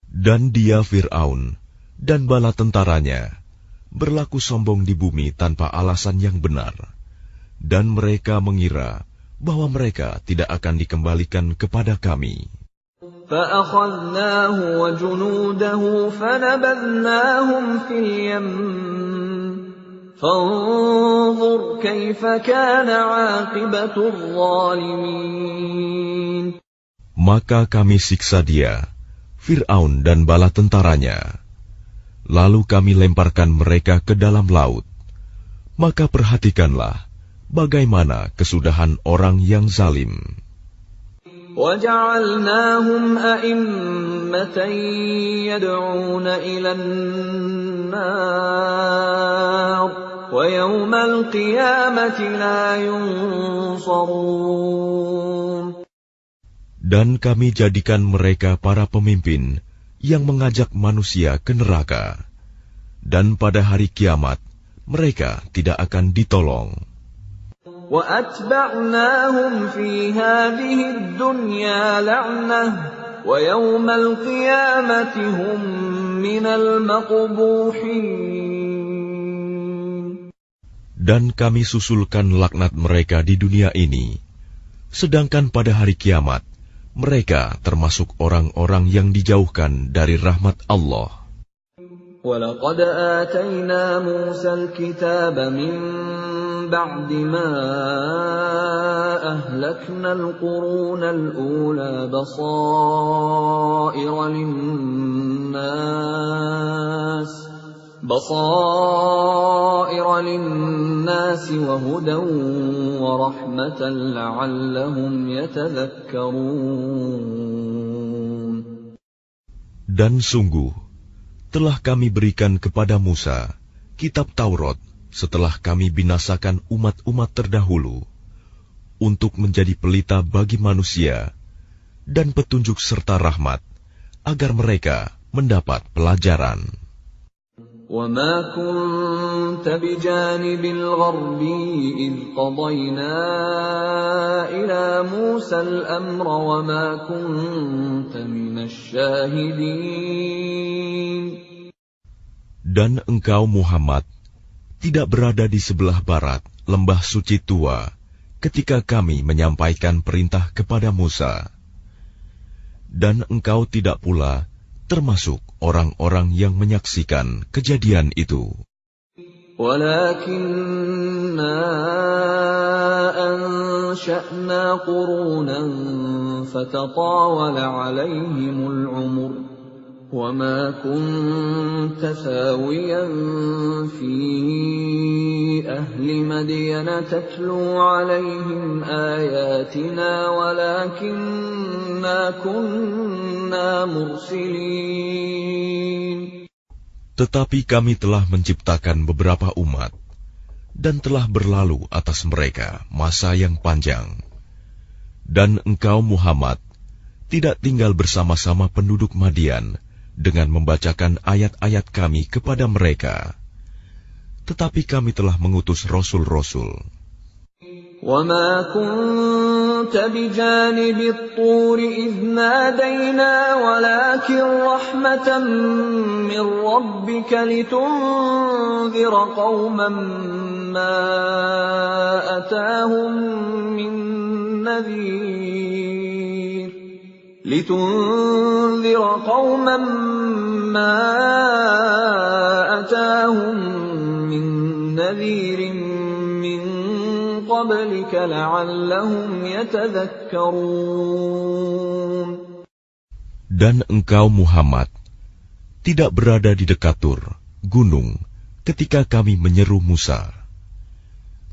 Dan dia Fir'aun dan bala tentaranya berlaku sombong di bumi tanpa alasan yang benar, dan mereka mengira bahwa mereka tidak akan dikembalikan kepada kami. فَأَخَذْنَاهُ وَجُنُودَهُ فَنَبَذْنَاهُمْ فِي الْيَمِّ فانظر كيف كان عاقبة الظالمين. Maka kami siksa dia, Fir'aun dan bala tentaranya. Lalu kami lemparkan mereka ke dalam laut. Maka perhatikanlah bagaimana kesudahan orang yang zalim. وَجَعَلْنَاهُمْ أَئِمَّةً يَدْعُونَ إِلَى النَّارِ وَيَوْمَ الْقِيَامَةِ لَا يُنصَرُونَ. Dan kami jadikan mereka para pemimpin yang mengajak manusia ke neraka. Dan pada hari kiamat, mereka tidak akan ditolong. وَأَتْبَعْنَاهُمْ فِي هَذِهِ الدُّنْيَا لَعْنَةً وَيَوْمَ الْقِيَامَةِ هُمْ مِنَ الْمَقْبُوحِينَ. Dan kami susulkan laknat mereka di dunia ini, sedangkan pada hari kiamat, mereka termasuk orang-orang yang dijauhkan dari rahmat Allah. وَلَقَدْ آتَيْنَا مُوسَى الْكِتَابَ مِنْ بَعْدِ مَا أَهْلَكْنَا الْقُرُونَ الْأُولَى بَصَائِرَ لِلنَّاسِ وَهُدًى وَرَحْمَةً لَعَلَّهُمْ يَتَذَكَّرُونَ. Dan sungguh, telah kami berikan kepada Musa kitab Taurat setelah kami binasakan umat-umat terdahulu, untuk menjadi pelita bagi manusia dan petunjuk serta rahmat, agar mereka mendapat pelajaran. وَمَا كُنْتَ بِجَانِبِ الْغَرْبِيِّ إِذْ قَضَيْنَا إِلَى مُوسَى الْأَمْرَ وَمَا كُنْتَ مِنَ الشَّاهِدِينَ. Dan engkau Muhammad tidak berada di sebelah barat lembah suci tua ketika kami menyampaikan perintah kepada Musa. Dan engkau tidak pula termasuk orang-orang yang menyaksikan kejadian itu. وَلَكِنَّا أَنشَأْنَا قُرُونًا فَتَطَاوَلَ عَلَيْهِمُ الْعُمُرُ وَمَا كُنْتَ ثَاوِيًا فِي أَهْلِ مَدْيَنَ تَتْلُو عَلَيْهِمْ آيَاتِنَا وَلَكِنَّا كُنَّا مُرْسِلِينَ. Tetapi kami telah menciptakan beberapa umat, dan telah berlalu atas mereka masa yang panjang. Dan engkau Muhammad tidak tinggal bersama-sama penduduk Madian dengan membacakan ayat-ayat kami kepada mereka. Tetapi kami telah mengutus rasul-rasul. وَمَا كُنْتَ بِجَانِبِ الطُّورِ إِذْ نَادَيْنَا وَلَكِنْ رَحْمَةً مِّن رَّبِّكَ لِتُنذِرَ قَوْمًا مَّا أَتَاهُم مِّن نَّذِيرٍ مِّن قَبْلِكَ لَعَلَّهُمْ يَتَذَكَّرُونَ. Dan engkau Muhammad tidak berada di dekat Tur, gunung, ketika kami menyeru Musa.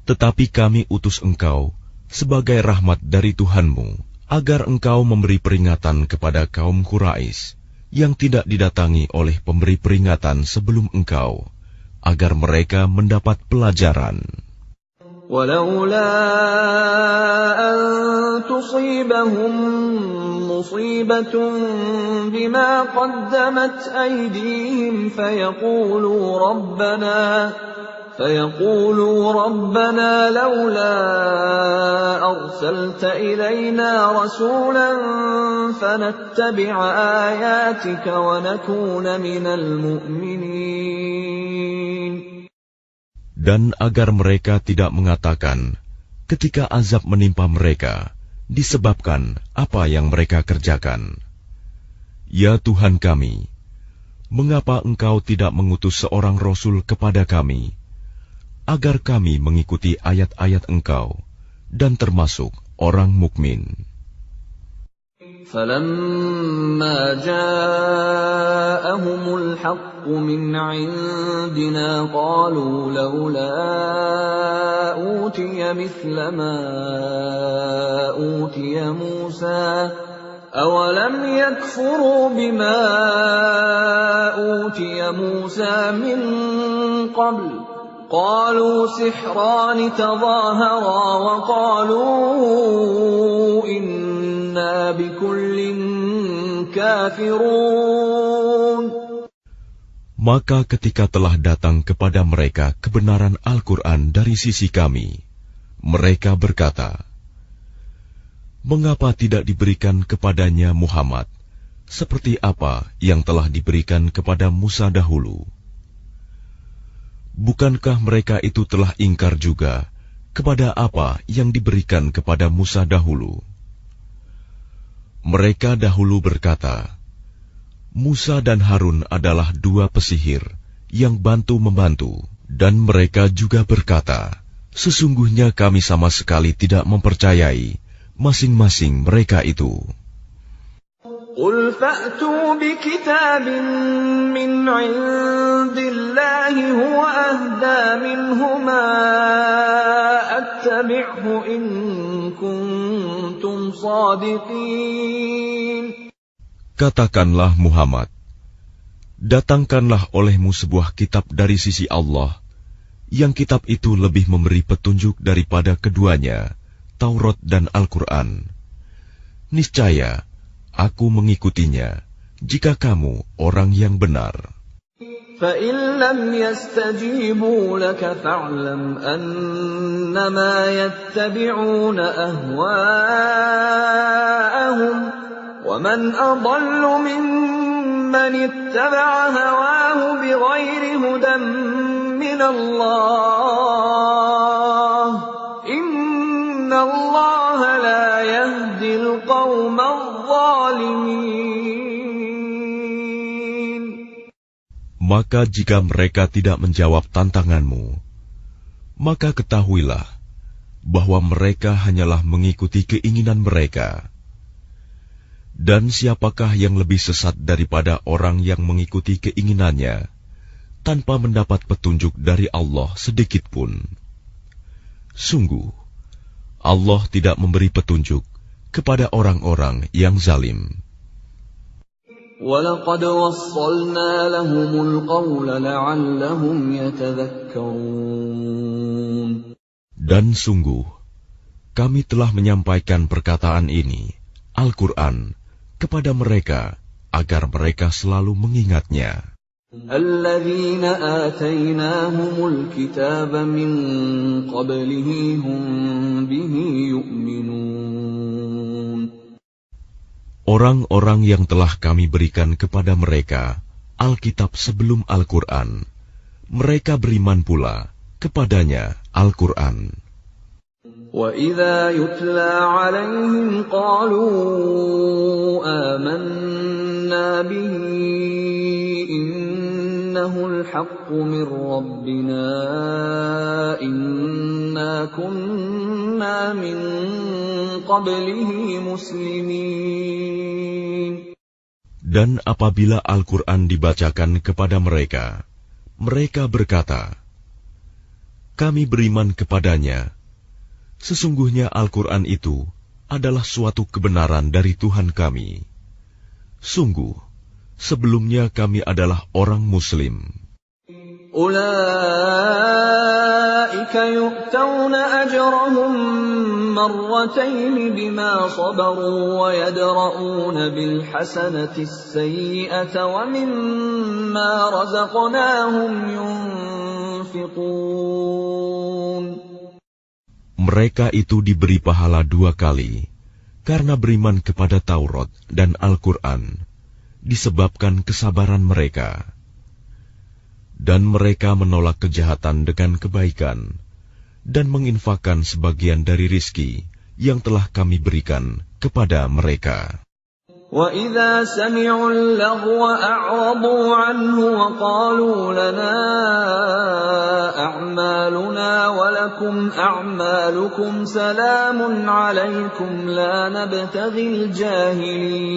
Tetapi kami utus engkau sebagai rahmat dari Tuhanmu, agar engkau memberi peringatan kepada kaum Quraisy yang tidak didatangi oleh pemberi peringatan sebelum engkau, agar mereka mendapat pelajaran. وَلَوْلَا أَن تُصِيبَهُم مُّصِيبَةٌ بِمَا قَدَّمَتْ أَيْدِيهِمْ فَيَقُولُوا رَبَّنَا لَوْلَا أَرْسَلْتَ إِلَيْنَا رَسُولًا فَنَتَّبِعَ آيَاتِكَ وَنَكُونَ مِنَ الْمُؤْمِنِينَ. Dan agar mereka tidak mengatakan ketika azab menimpa mereka disebabkan apa yang mereka kerjakan, "Ya Tuhan kami, mengapa Engkau tidak mengutus seorang Rasul kepada kami, agar kami mengikuti ayat-ayat Engkau dan termasuk orang mukmin. فَلَمَّا جَاءَهُمُ الْحَقُّ مِنْ عِنْدِنَا قَالُوا لَوْلَا أُوتِيَ مِثْلَ مَا أُوتِيَ مُوسَى أَوَلَمْ يَكْفُرُوا بِمَا أُوتِيَ مُوسَى مِنْ قَبْلُ قَالُوا سِحْرَانِ تَظَاهَرَا وَقَالُوا إِنَّا بِكُلٍّ كَافِرُونَ. Maka ketika telah datang kepada mereka kebenaran Al-Quran dari sisi kami, mereka berkata, mengapa tidak diberikan kepadanya Muhammad seperti apa yang telah diberikan kepada Musa dahulu? Bukankah mereka itu telah ingkar juga kepada apa yang diberikan kepada Musa dahulu? Mereka dahulu berkata, Musa dan Harun adalah dua pesihir yang bantu-membantu, dan mereka juga berkata, sesungguhnya kami sama sekali tidak mempercayai masing-masing mereka itu. قُلْ فَأْتُوا بِكِتَابٍ مِّنْ عِندِ اللَّهِ هُوَ أَهْدَىٰ مِنْهُمَا أَتَّبِعْهُ إِن كُنتُمْ صَادِقِينَ. Katakanlah Muhammad, datangkanlah olehmu sebuah kitab dari sisi Allah, yang kitab itu lebih memberi petunjuk daripada keduanya, Taurat dan Al-Quran. Niscaya aku mengikutinya, jika kamu orang yang benar. فَإِن لَّمْ يَسْتَجِيبُوا لَكَ فَاعْلَمْ أَنَّمَا يَتَّبِعُونَ أَهْوَاءَهُمْ وَمَنْ أَضَلُّ مِمَّنِ اتَّبَعَ هَوَاهُ بِغَيْرِ هُدًى مِّنَ اللَّهِ إِنَّ اللَّهَ لَا يَهْدِي الْقَوْمَ الظَّالِمِينَ. Maka jika mereka tidak menjawab tantanganmu, maka ketahuilah bahwa mereka hanyalah mengikuti keinginan mereka. Dan siapakah yang lebih sesat daripada orang yang mengikuti keinginannya tanpa mendapat petunjuk dari Allah sedikit pun? Sungguh, Allah tidak memberi petunjuk kepada orang-orang yang zalim. وَلَقَدْ وَصَّلْنَا لَهُمُ الْقَوْلَ لَعَلَّهُمْ يَتَذَكَّرُونَ. Dan sungguh, kami telah menyampaikan perkataan ini, Al-Quran, kepada mereka, agar mereka selalu mengingatnya. الَّذِينَ آتَيْنَاهُمُ الْكِتَابَ مِنْ قَبْلِهِ هُمْ بِهِ يُؤْمِنُونَ. Orang-orang yang telah kami berikan kepada mereka Alkitab sebelum Al-Quran, mereka beriman pula kepadanya Al-Quran. وَإِذَا يُتْلَى عَلَيْهِمْ قَالُوا آمَنَّا بِهِ إِنَّهُ الْحَقُّ مِنْ رَبِّنَا إِنَّا كُنَّا مِنْ قَبْلِهِ مُسْلِمِينَ. Dan apabila Al-Quran dibacakan kepada mereka, mereka berkata, kami beriman kepadanya. Sesungguhnya Al-Quran itu adalah suatu kebenaran dari Tuhan kami. Sungguh, sebelumnya kami adalah orang Muslim. أُولَئِكَ يُؤْتَوْنَ أَجْرَهُمْ مَرَّتَيْنِ بِمَا صَبَرُوا وَيَدْرَءُونَ بِالْحَسَنَةِ السَّيِّئَةَ وَمِمَّا رَزَقْنَاهُمْ يُنْفِقُونَ. Mereka itu diberi pahala 2 kali, karena beriman kepada Taurat dan Al-Quran, disebabkan kesabaran mereka. Dan mereka menolak kejahatan dengan kebaikan, dan menginfakkan sebagian dari rizki yang telah kami berikan kepada mereka. وَإِذَا سَمِعُوا اللَّغْوَ أَعْرَضُوا عَنْهُ وَقَالُوا لَنَا أَعْمَالُنَا وَلَكُمْ أَعْمَالُكُمْ سَلَامٌ عَلَيْكُمْ لَا نَبْتَغِي الْجَاهِلِينَ.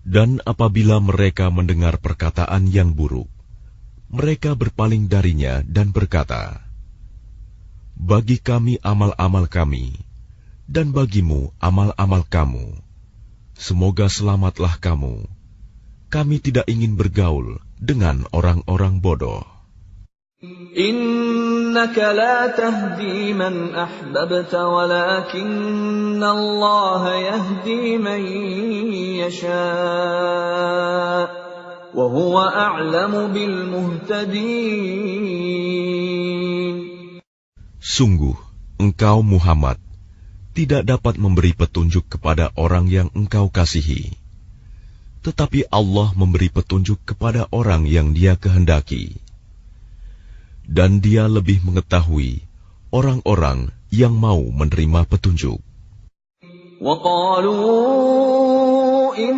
Dan apabila mereka mendengar perkataan yang buruk, mereka berpaling darinya dan berkata, "Bagi kami amal-amal kami, dan bagimu amal-amal kamu. Semoga selamatlah kamu. Kami tidak ingin bergaul dengan orang-orang bodoh." Innaka la tahdi man ahbabta walakinna Allah yahdi man yasha' wa huwa a'lamu bil muhtadin. Sungguh, engkau Muhammad tidak dapat memberi petunjuk kepada orang yang engkau kasihi. Tetapi Allah memberi petunjuk kepada orang yang Dia kehendaki. Dan Dia lebih mengetahui orang-orang yang mau menerima petunjuk. وَقَالُوا إِن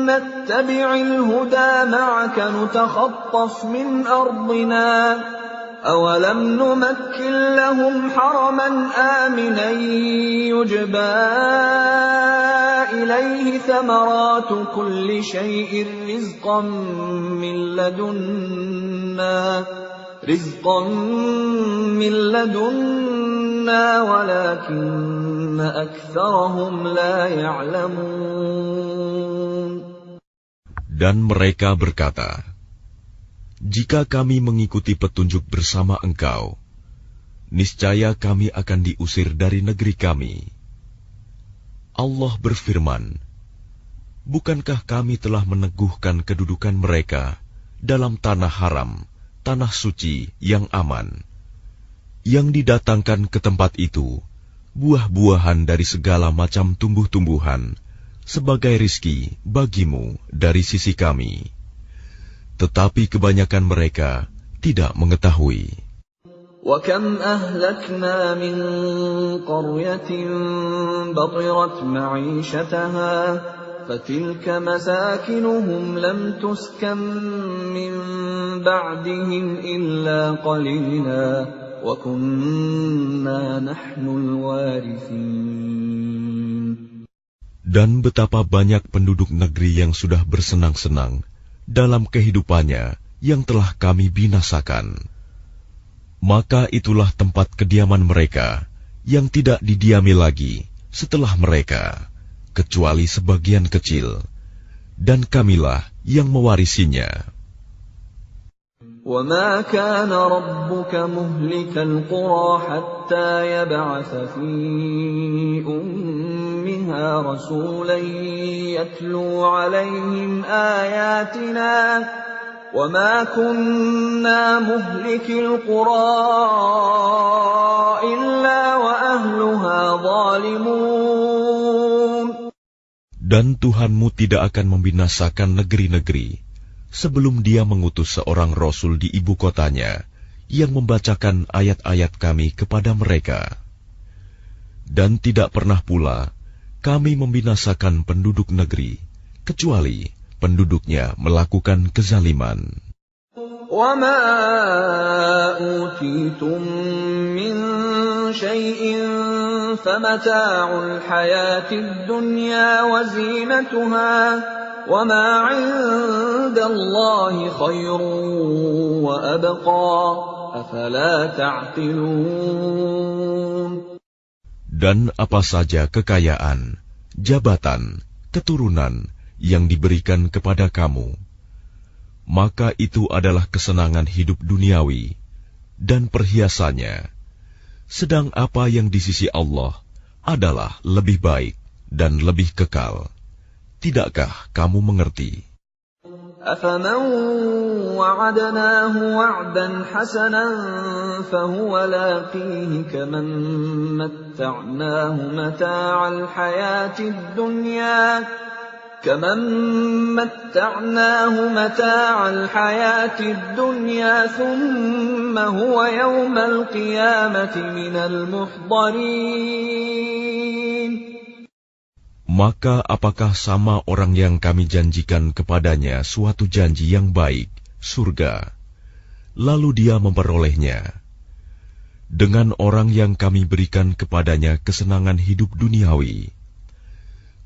نَّتَّبِعِ الْهُدَىٰ مَعَكَ نُتَخَطَّفْ مِنْ أَرْضِنَا أَوَلَمْ نُمَكِّن لَّهُمْ حَرَمًا آمِنًا يُجْبَىٰ إِلَيْهِ ثَمَرَاتُ كُلِّ شَيْءٍ رِّزْقًا مِّن لَّدُنَّا وَلَٰكِنَّ أَكْثَرَهُمْ لَا يَعْلَمُونَ. Dan mereka berkata, "Jika kami mengikuti petunjuk bersama engkau, niscaya kami akan diusir dari negeri kami." Allah berfirman, "Bukankah kami telah meneguhkan kedudukan mereka dalam tanah haram, tanah suci yang aman, yang didatangkan ke tempat itu buah-buahan dari segala macam tumbuh-tumbuhan sebagai rizki bagimu dari sisi kami. Tetapi kebanyakan mereka tidak mengetahui." وَكَمْ أَهْلَكْنَا مِنْ قَرْيَةٍ بَطِرَتْ مَعِيشَتَهَا فَتِلْكَ مَسَاكِنُهُمْ لَمْ تُسْكَنْ مِنْ بَعْدِهِمْ إِلَّا قَلِيلًا وَكُنَّا نَحْنُ الْوَارِثِينَ. Dan betapa banyak penduduk negeri yang sudah bersenang-senang dalam kehidupannya yang telah kami binasakan. Maka itulah tempat kediaman mereka yang tidak didiami lagi setelah mereka, kecuali sebagian kecil, dan kamilah yang mewarisinya. وَمَا كَانَ رَبُّكَ مُهْلِكَ الْقُرَىٰ حَتَّىٰ يَبْعَثَ فِي أُمِّهَا رَسُولًا يَتْلُو عَلَيْهِمْ آيَاتِنَا وَمَا كُنَّا مُهْلِكِي الْقُرَىٰ إِلَّا وَأَهْلُهَا ظَالِمُونَ. Dan Tuhanmu tidak akan membinasakan negeri-negeri sebelum Dia mengutus seorang Rasul di ibu kotanya yang membacakan ayat-ayat Kami kepada mereka. Dan tidak pernah pula Kami membinasakan penduduk negeri, kecuali penduduknya melakukan kezaliman. وَمَا أُوتِيتُم مِّن شَيْءٍ فَمَتَاعُ الْحَيَاةِ الدُّنْيَا وَزِينَتُهَا وَمَا عِندَ اللَّهِ خَيْرٌ وَأَبْقَىٰ أَفَلَا تَعْقِلُونَ. Dan apa saja kekayaan, jabatan, keturunan yang diberikan kepada kamu, maka itu adalah kesenangan hidup duniawi dan perhiasannya. Sedang apa yang di sisi Allah adalah lebih baik dan lebih kekal. Tidakkah kamu mengerti? أَفَمَنْ وَعَدْنَاهُ وَعْدًا حَسَنًا فَهُوَ لَاقِيهِ كَمَنْ مَتَّعْنَاهُ مَتَاعَ الْحَيَاةِ الدُّنْيَا ثُمَّ هُوَ يَوْمَ الْقِيَامَةِ مِنَ الْمُحْضَرِينَ. Maka apakah sama orang yang kami janjikan kepadanya suatu janji yang baik, surga, lalu dia memperolehnya, dengan orang yang kami berikan kepadanya kesenangan hidup duniawi,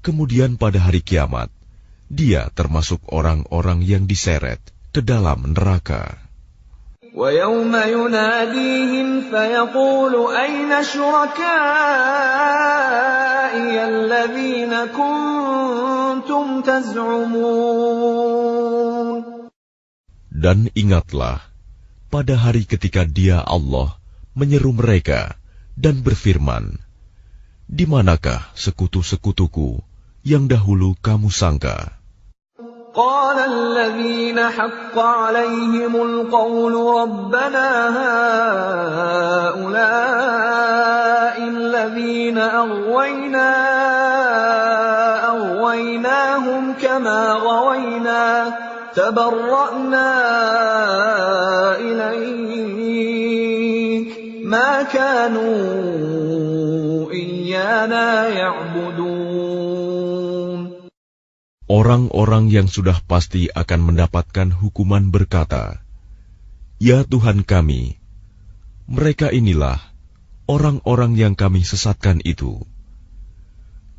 kemudian pada hari kiamat, dia termasuk orang-orang yang diseret ke dalam neraka. وَيَوْمَ يُنَادِيهِمْ فَيَقُولُ أَيْنَ شُرَكَائِيَ الَّذِينَ كُنتُمْ تَزْعُمُونَ. Dan ingatlah, pada hari ketika Dia Allah menyeru mereka dan berfirman, di manakah sekutu-sekutuku yang dahulu kamu sangka? قال الذين حق عليهم القول ربنا هؤلاء الذين أغويناهم كما غوينا تبرأنا إليك ما كانوا إيانا يعبدون. Orang-orang yang sudah pasti akan mendapatkan hukuman berkata, "Ya Tuhan kami, mereka inilah orang-orang yang kami sesatkan itu.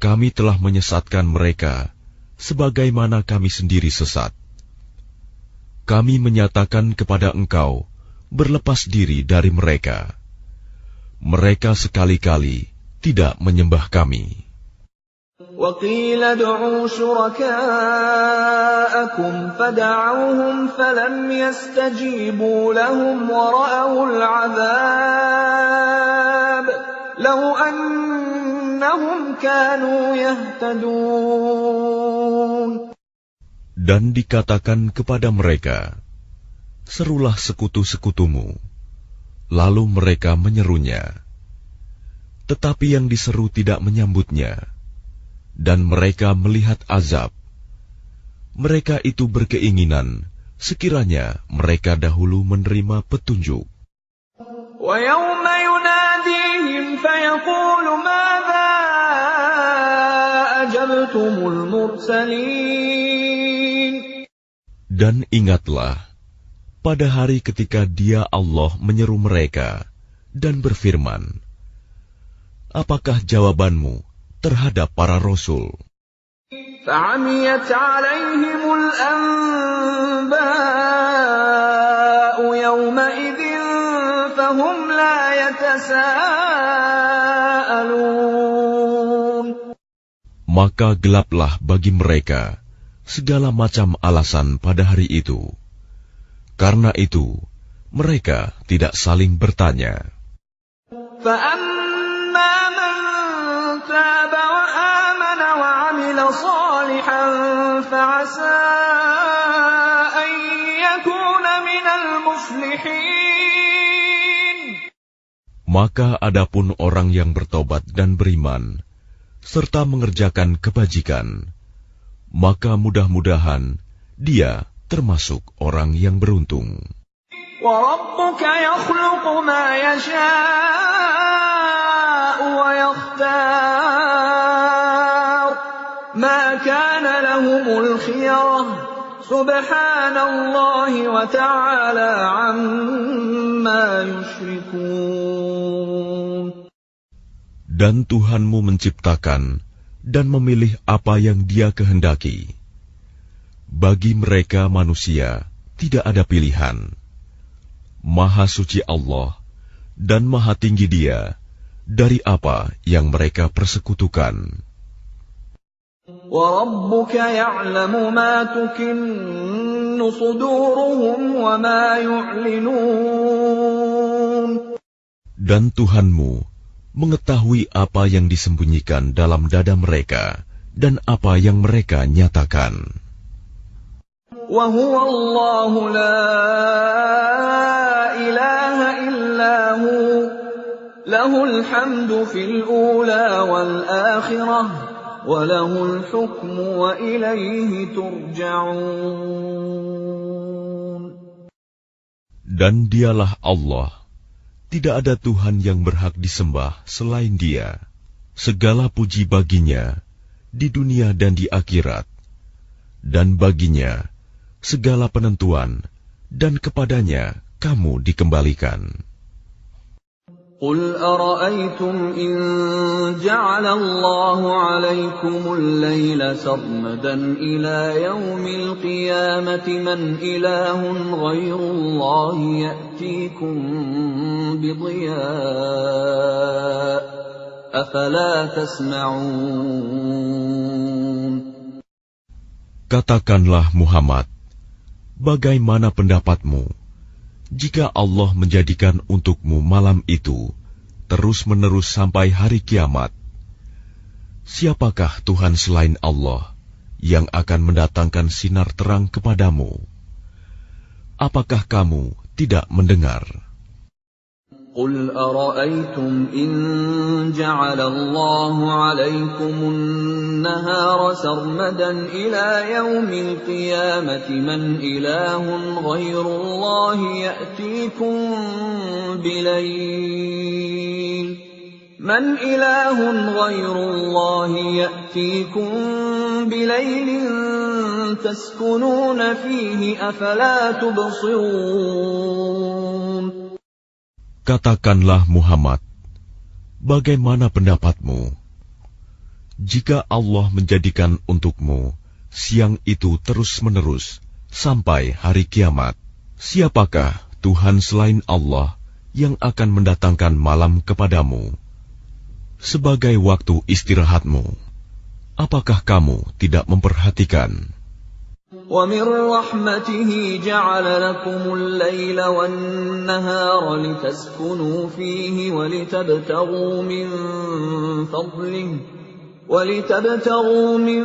Kami telah menyesatkan mereka sebagaimana kami sendiri sesat. Kami menyatakan kepada Engkau berlepas diri dari mereka. Mereka sekali-kali tidak menyembah kami." وَقِيلَ ادْعُوا شُرَكَاءَكُمْ فَدَعَوْهُمْ فَلَمْ يَسْتَجِيبُوا لَهُمْ وَرَأَوُا الْعَذَابَ لَوْ أَنَّهُمْ كَانُوا يَهْتَدُونَ. Dan dikatakan kepada mereka, "Serulah sekutu-sekutumu." Lalu mereka menyerunya. Tetapi yang diseru tidak menyambutnya. Dan mereka melihat azab. Mereka itu berkeinginan sekiranya mereka dahulu menerima petunjuk. وَيَوْمَ يُنَادِيهِمْ فَيَقُولُ مَاذَا أَجَبْتُمُ الْمُرْسَلِينَ. Dan ingatlah, pada hari ketika Dia Allah menyeru mereka dan berfirman, apakah jawabanmu terhadap para rasul? فَعَمِيَتْ عَلَيْهِمُ الْأَنْبَاءُ يَوْمَئِذٍ فَهُمْ لَا يَتَسَاءَلُونَ. Maka gelaplah bagi mereka segala macam alasan pada hari itu. Karena itu, mereka tidak saling bertanya. فَأَمَّا مَنْ تَابَ وَآمَنَ وَعَمِلَ صَالِحًا فَعَسَىٰ أَنْ يَكُونَ مِنَ الْمُفْلِحِينَ. Maka adapun orang yang bertobat dan beriman, serta mengerjakan kebajikan, maka mudah-mudahan dia termasuk orang yang beruntung. وَرَبُّكَ يَخْلُقُ مَا يَشَاءُ وَيَخْتَارُ مَا كَانَ لَهُمُ الْخِيَرَةُ سُبْحَانَ اللَّهِ وَتَعَالَى عَمَّا يُشْرِكُونَ. Dan Tuhanmu menciptakan dan memilih apa yang Dia kehendaki. Bagi mereka manusia tidak ada pilihan. Maha suci Allah dan maha tinggi Dia dari apa yang mereka persekutukan. وَرَبُّكَ يَعْلَمُ مَا تُكِنُّ صُدُورُهُمْ وَمَا يُعْلِنُونَ. Dan Tuhanmu mengetahui apa yang disembunyikan dalam dada mereka dan apa yang mereka nyatakan. وَهُوَ اللَّهُ لَا إِلَٰهَ إِلَّا هُوَ لَهُ الْحَمْدُ فِي الْأُولَىٰ وَالْآخِرَةِ وَلَهُ الْحُكْمُ وَإِلَيْهِ تُرْجَعُونَ. Dan Dialah Allah, tidak ada Tuhan yang berhak disembah selain Dia. Segala puji baginya, di dunia dan di akhirat, dan baginya segala penentuan, dan kepadanya kamu dikembalikan. قل أرأيتم إن جعل الله عليكم الليل سرمدا إلى يوم القيامة من إله غير الله يأتيكم بضياء أفلا تسمعون. Katakanlah Muhammad, bagaimana pendapatmu jika Allah menjadikan untukmu malam itu terus-menerus sampai hari kiamat? Siapakah Tuhan selain Allah yang akan mendatangkan sinar terang kepadamu? Apakah kamu tidak mendengar? قل أرأيتم إن جعل الله عليكم النهار سرمدا إلى يوم القيامة من إله غير الله يأتيكم بليل تسكنون فيه أفلا تبصرون. Katakanlah Muhammad, bagaimana pendapatmu jika Allah menjadikan untukmu siang itu terus-menerus sampai hari kiamat? Siapakah Tuhan selain Allah yang akan mendatangkan malam kepadamu sebagai waktu istirahatmu? Apakah kamu tidak memperhatikan? وَمِنْ رَحْمَتِهِ جَعَلَ لَكُمُ اللَّيْلَ وَالنَّهَارَ لِتَسْكُنُوا فِيهِ وَلِتَبْتَغُوا مِنْ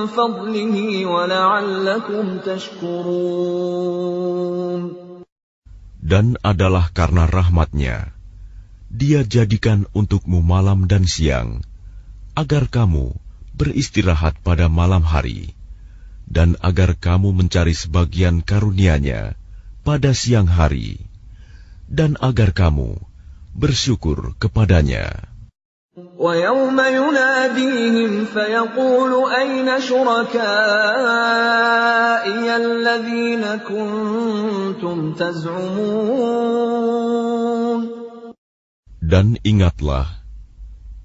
فَضْلِهِ وَلَعَلَّكُمْ تَشْكُرُونَ. Dan adalah karena rahmat-Nya, Dia jadikan untukmu malam dan siang, agar kamu beristirahat pada malam hari, dan agar kamu mencari sebagian karunia-Nya pada siang hari, dan agar kamu bersyukur kepadanya. وَيَوْمَ يُنَادِيهِمْ فَيَقُولُ أَيْنَ شُرَكَائِيَ الَّذِينَ كُنتُمْ تَزْعُمُونَ. Dan ingatlah,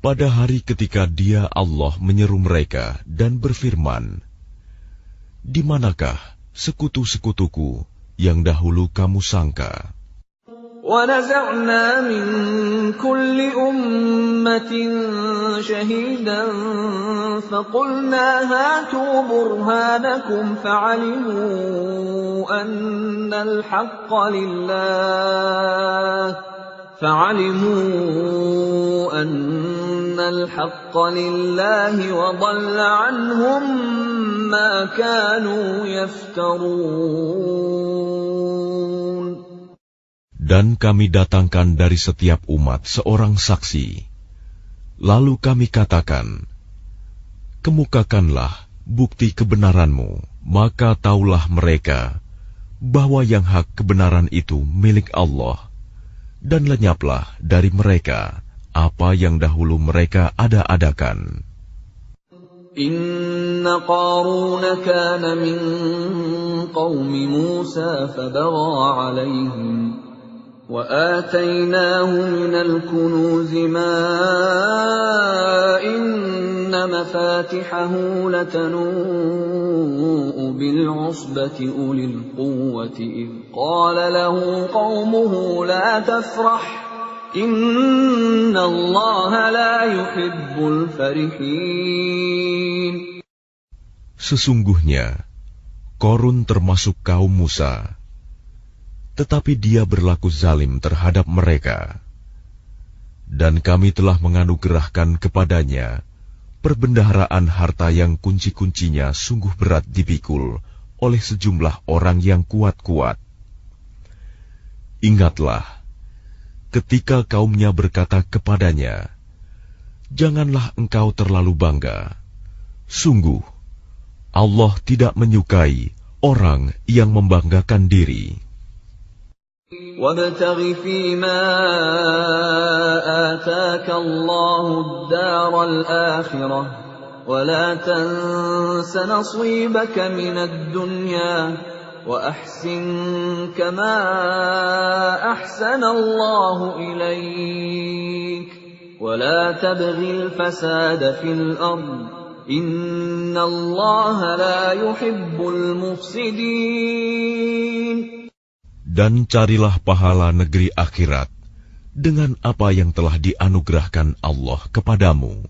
pada hari ketika Dia Allah menyeru mereka dan berfirman, di manakah sekutu-sekutuku yang dahulu kamu sangka? وَنَزَعْنَا مِنْ كُلِّ أُمَّةٍ شَهِيدًا فَقُلْنَا هَاتُوا بُرْهَانَكُمْ فَعَلِمُوا أَنَّ الْحَقَّ لِلَّهِ وَضَلَّ عَنْهُمْ مَا كَانُوا يَفْتَرُونَ. Dan kami datangkan dari setiap umat seorang saksi. Lalu kami katakan, kemukakanlah bukti kebenaranmu, maka taulah mereka bahwa yang hak kebenaran itu milik Allah, dan lenyaplah dari mereka apa yang dahulu mereka ada-adakan. Inna Qarun kana min qaumi Musa fabagha alaihim وآتيناه من الكنوز ما إن مفاتحه لتنوء بالعصبة أولي القوة إذ قال له قومه لا تفرح إن الله لا يحب الفرحين. Sesungguhnya Qarun termasuk kaum Musa, tetapi dia berlaku zalim terhadap mereka. Dan kami telah menganugerahkan kepadanya perbendaharaan harta yang kunci-kuncinya sungguh berat dipikul oleh sejumlah orang yang kuat-kuat. Ingatlah, ketika kaumnya berkata kepadanya, janganlah engkau terlalu bangga. Sungguh, Allah tidak menyukai orang yang membanggakan diri. وَابْتَغِ فِيمَا آتَاكَ اللَّهُ الدَّارَ الْآخِرَةَ ولا تنس نصيبك من الدنيا وأحسن كما أحسن الله إليك ولا تبغ الفساد في الأرض إن الله لا يحب المفسدين. Dan carilah pahala negeri akhirat dengan apa yang telah dianugerahkan Allah kepadamu.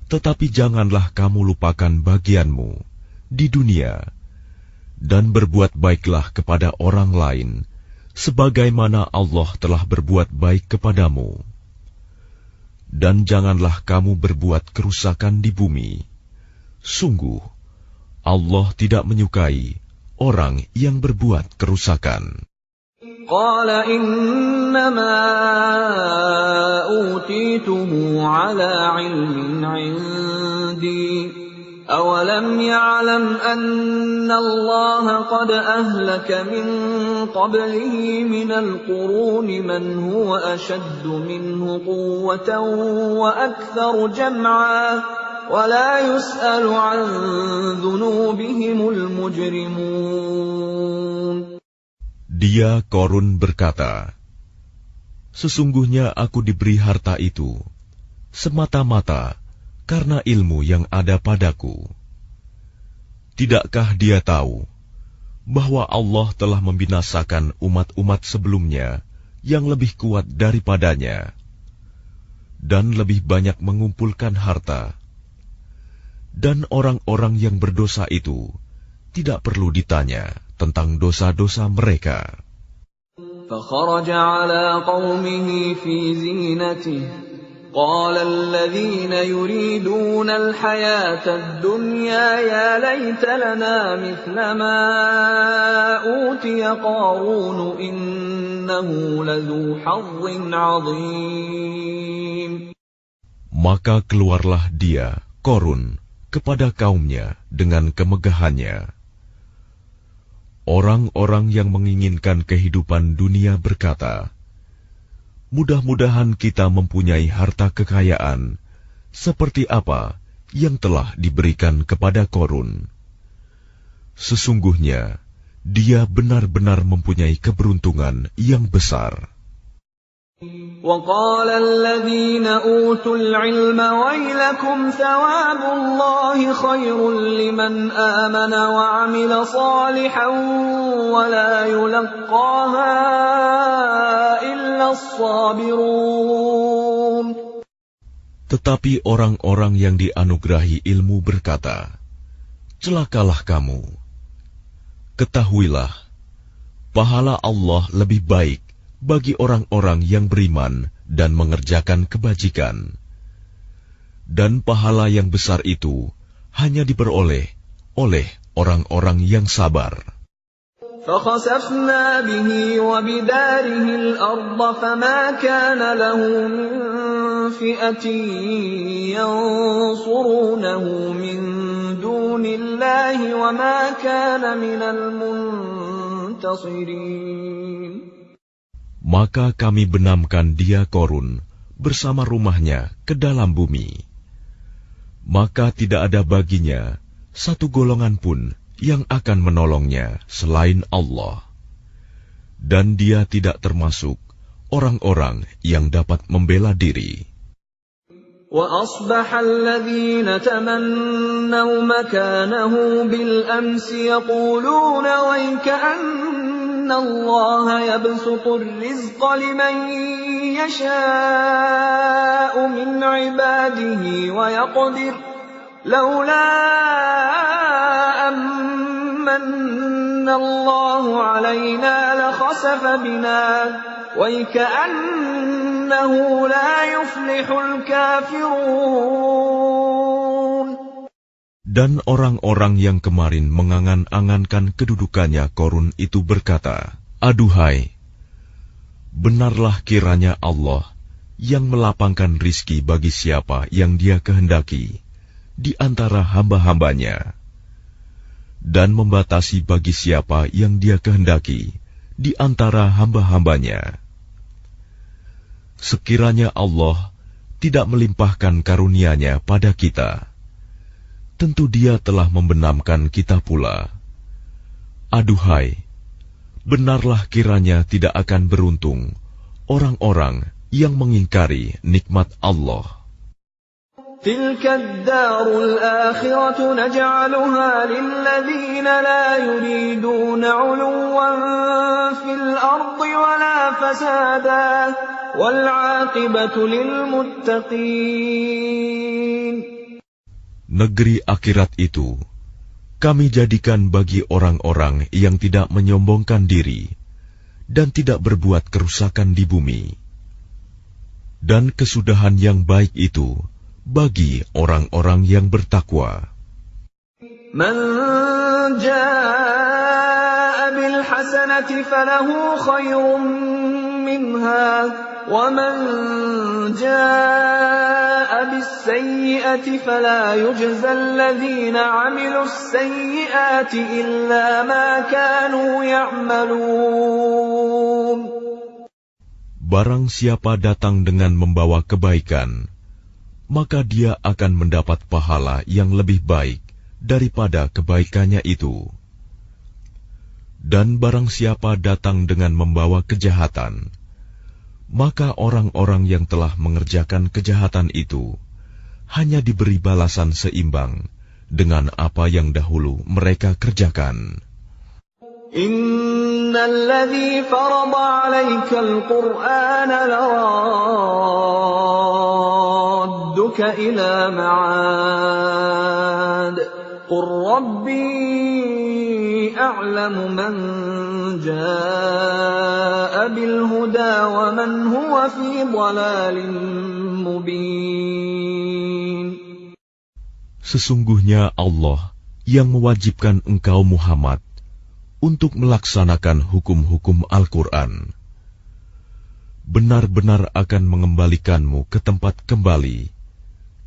Tetapi janganlah kamu lupakan bagianmu di dunia, dan berbuat baiklah kepada orang lain, sebagaimana Allah telah berbuat baik kepadamu. Dan janganlah kamu berbuat kerusakan di bumi. Sungguh, Allah tidak menyukai orang yang berbuat kerusakan. Qala innama utituhu ala ilmin indi. أولم يعلم أن الله قد أهلك من قبله من القرون من هو أشد منه قوة وأكثر جمعا ولا يسأل عن ذنوبهم المجرمون. Dia Korun berkata, sesungguhnya aku diberi harta itu semata-mata karena ilmu yang ada padaku. Tidakkah dia tahu bahwa Allah telah membinasakan umat-umat sebelumnya yang lebih kuat daripadanya dan lebih banyak mengumpulkan harta, dan orang-orang yang berdosa itu tidak perlu ditanya tentang dosa-dosa mereka. فخرج على قومه في زينته قال الذين يريدون الحياة الدنيا يا ليت لنا مثل ما أوتي قارون إنه لذو حظ عظيم. Maka keluarlah dia, Korun, kepada kaumnya dengan kemegahannya. Orang-orang yang menginginkan kehidupan dunia berkata, mudah-mudahan kita mempunyai harta kekayaan seperti apa yang telah diberikan kepada Korun. Sesungguhnya dia benar-benar mempunyai keberuntungan yang besar. وقال الذين أوتوا العلم ويلكم ثواب الله خير لمن آمن وعمل صالحا ولا يلقاها إلا الصابرون. Tetapi orang-orang yang dianugerahi ilmu berkata, celakalah kamu. Ketahuilah, pahala Allah lebih baik bagi orang-orang yang beriman dan mengerjakan kebajikan. Dan pahala yang besar itu hanya diperoleh oleh orang-orang yang sabar. فَخَسَفْنَا بِهِ وَبِدَارِهِ الْأَرْضَ فَمَا كَانَ لَهُ مِنْ فِئَةٍ يَنْصُرُونَهُ مِنْ دُونِ اللَّهِ وَمَا كَانَ مِنَ الْمُنْتَصِرِينَ. Maka kami benamkan dia Korun bersama rumahnya ke dalam bumi. Maka tidak ada baginya satu golongan pun yang akan menolongnya selain Allah. Dan dia tidak termasuk orang-orang yang dapat membela diri. وَأَصْبَحَ الَّذِينَ تَمَنَّوْا مَكَانَهُ بِالْأَمْسِ يَقُولُونَ وَيْكَأَنَّ اللَّهَ يَبْسُطُ الرِّزْقَ لِمَن يَشَاءُ مِنْ عِبَادِهِ وَيَقْدِرُ لَوْلَا أَمَّنَّ اللَّهُ عَلَيْنَا لَخَسَفَ بِنَا وَيْكَأَنَّهُ لَا يُفْلِحُ الْكَافِرُونَ. Dan orang-orang yang kemarin mengangan-angankan kedudukannya Korun itu berkata, aduhai, benarlah kiranya Allah yang melapangkan rizki bagi siapa yang Dia kehendaki di antara hamba-hambanya, dan membatasi bagi siapa yang Dia kehendaki di antara hamba-hambanya. Sekiranya Allah tidak melimpahkan karunia-Nya pada kita, tentu Dia telah membenamkan kita pula. Aduhai, benarlah kiranya tidak akan beruntung orang-orang yang mengingkari nikmat Allah. تلك الدار الآخرة نجعلها للذين لا يريدون علوا في الأرض ولا فسادا والعاقبة للمتقين. Negeri akhirat itu kami jadikan bagi orang-orang yang tidak menyombongkan diri dan tidak berbuat kerusakan di bumi. Dan kesudahan yang baik itu bagi orang-orang yang bertakwa. Man jaa bil hasanati falahu khairun minha wa man jaa bis sayyi'ati fala yujza alladhina 'amilus sayyi'ati illa ma kanu ya'malun. Barang siapa datang dengan membawa kebaikan, maka dia akan mendapat pahala yang lebih baik daripada kebaikannya itu. Dan barang siapa datang dengan membawa kejahatan, maka orang-orang yang telah mengerjakan kejahatan itu hanya diberi balasan seimbang dengan apa yang dahulu mereka kerjakan. Innalladzi farada 'alaikal Qur'ana laradduka ila ma'ad. Qur rabbi a'lamu man jaa'a bil huda wa man huwa fi dhalalin mubin. Sesungguhnya Allah yang mewajibkan engkau Muhammad untuk melaksanakan hukum-hukum Al-Quran, benar-benar akan mengembalikanmu ke tempat kembali.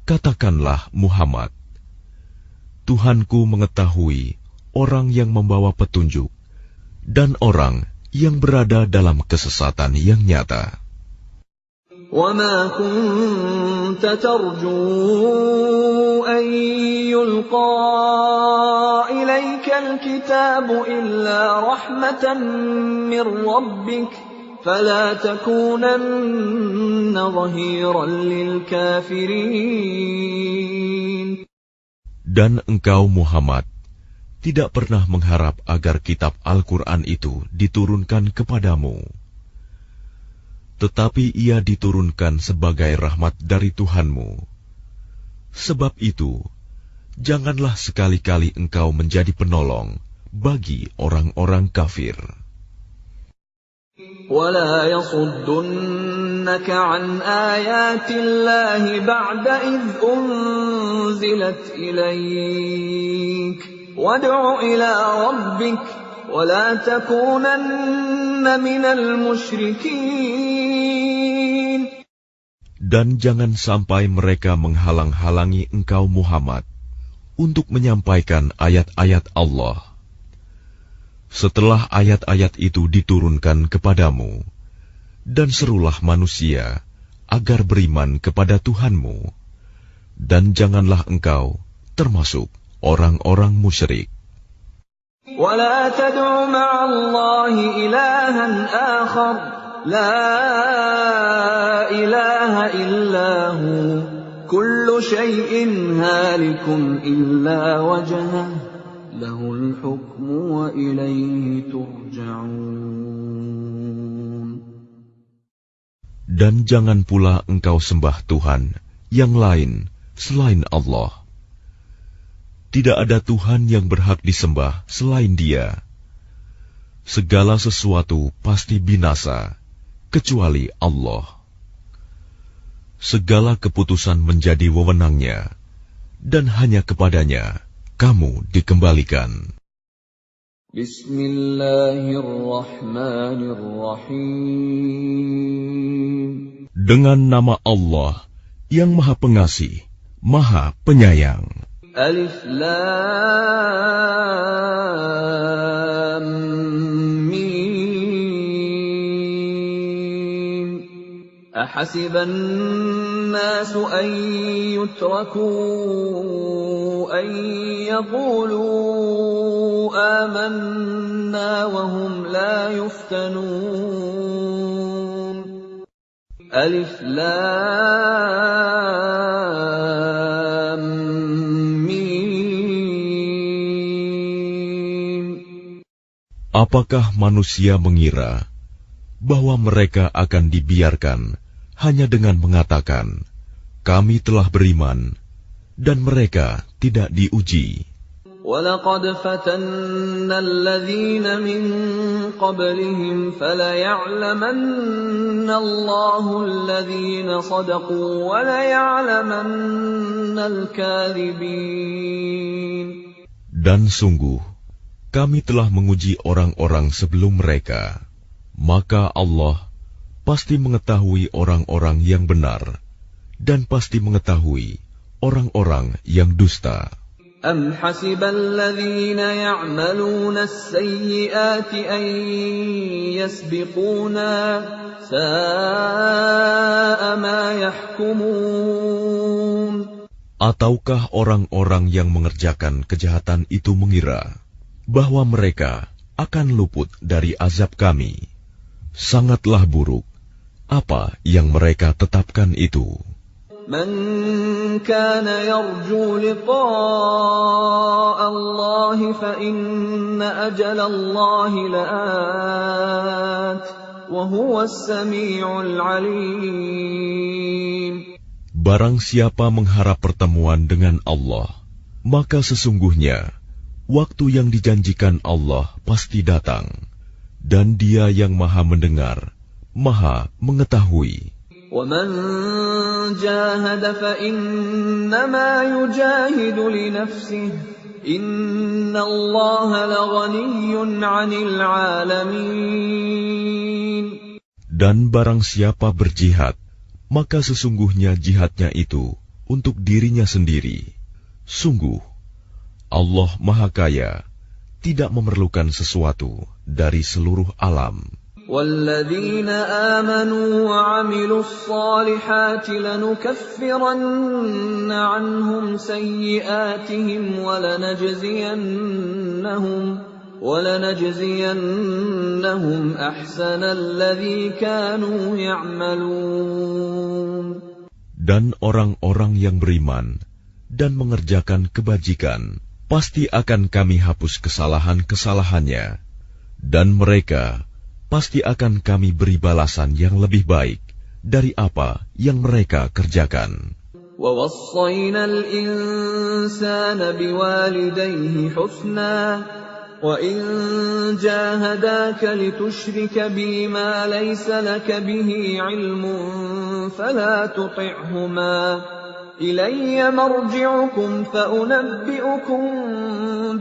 Katakanlah Muhammad, Tuhanku mengetahui orang yang membawa petunjuk dan orang yang berada dalam kesesatan yang nyata. وَمَا كُنْتَ تَرْجُو أَنْ يُلْقَى إِلَيْكَ الْكِتَابُ إِلَّا رَحْمَةً مِّنْ رَبِّكَ فَلَا تَكُونَنَّ ظَهِيرًا لِلْكَافِرِينَ. Dan engkau Muhammad tidak pernah mengharap agar kitab Al-Quran itu diturunkan kepadamu. Tetapi ia diturunkan sebagai rahmat dari Tuhanmu. Sebab itu, janganlah sekali-kali engkau menjadi penolong bagi orang-orang kafir. وَلَا يَصُدُّنَّكَ عَنْ آيَاتِ اللَّهِ بَعْدَ إِذْ أُنْزِلَتْ إِلَيْكَ وَادْعُ إِلَى رَبِّكَ وَلَا تَكُونَنَّ مِنَ الْمُشْرِكِينَ. Dan jangan sampai mereka menghalang-halangi engkau Muhammad untuk menyampaikan ayat-ayat Allah. Setelah ayat-ayat itu diturunkan kepadamu, dan serulah manusia agar beriman kepada Tuhanmu, dan janganlah engkau termasuk orang-orang musyrik. وَلَا تَدْعُ مَعَ اللَّهِ إِلَٰهًا آخَرَ لَا إِلَٰهَ إِلَّا هُوَ كُلُّ شَيْءٍ هَالِكٌ إِلَّا وَجْهَهُ لَهُ الْحُكْمُ وَإِلَيْهِ تُرْجَعُونَ. Dan jangan pula engkau sembah Tuhan yang lain selain Allah. Tidak ada Tuhan yang berhak disembah selain Dia. Segala sesuatu pasti binasa, kecuali Allah. Segala keputusan menjadi wewenang-Nya, dan hanya kepadanya kamu dikembalikan. Bismillahirrahmanirrahim. Dengan nama Allah yang Maha Pengasih, Maha Penyayang. Alif Lam Mim. Ahasiban nasu an yutraku أن يقولوا آمنا وهم لا يفتنون. ألف لام ميم. Apakah manusia mengira bahwa mereka akan dibiarkan hanya dengan mengatakan, "Kami telah beriman," dan mereka tidak diuji? وَلَقَدْ فَتَنَّا الَّذِينَ مِن قَبْلِهِمْ فَلَيَعْلَمَنَّ اللَّهُ الَّذِينَ صَدَقُوا وَلَيَعْلَمَنَّ الْكَاذِبِينَ. Dan sungguh, kami telah menguji orang-orang sebelum mereka, maka Allah pasti mengetahui orang-orang yang benar, dan pasti mengetahui orang-orang yang dusta. أَمْ حَسِبَ الَّذِينَ يَعْمَلُونَ السَّيِّئَاتِ أَن يَسْبِقُونَا سَاءَ مَا يَحْكُمُونَ. Ataukah orang-orang yang mengerjakan kejahatan itu mengira bahwa mereka akan luput dari azab kami? Sangatlah buruk apa yang mereka tetapkan itu. من كان يرجو لقاء الله فإن أجل الله لآت وهو السميع العليم. Barang siapa mengharap pertemuan dengan Allah, maka sesungguhnya waktu yang dijanjikan Allah pasti datang, dan Dia yang Maha Mendengar, Maha Mengetahui. وَمَنْ جَاهَدَ فَإِنَّمَا يُجَاهِدُ لِنَفْسِهِ إِنَّ اللَّهَ لَغَنِيٌّ عَنِ الْعَالَمِينَ. Dan barang siapa berjihad, maka sesungguhnya jihadnya itu untuk dirinya sendiri. Sungguh, Allah Maha Kaya, tidak memerlukan sesuatu dari seluruh alam. وَالَّذِينَ آمَنُوا وَعَمِلُوا الصَّالِحَاتِ لَنُكَفِّرَنَّ عَنْهُمْ سَيِّئَاتِهِمْ وَلَنَجْزِيَنَّهُمْ أَحْسَنَ الَّذِي كَانُوا يَعْمَلُونَ. Dan orang-orang yang beriman dan mengerjakan kebajikan, pasti akan kami hapus kesalahan-kesalahannya, dan mereka pasti akan kami beri balasan yang lebih baik dari apa yang mereka kerjakan. وَوَصَّيْنَا الْإِنسَانَ بِوَالِدَيْهِ حُسْنًا وَإِن جَاهَدَاكَ لِتُشْرِكَ بِي مَا لَيْسَ لَكَ بِهِ عِلْمٌ فَلَا تُطِعْهُمَا إِلَيَّ مَرْجِعُكُمْ فَأُنَبِّئُكُم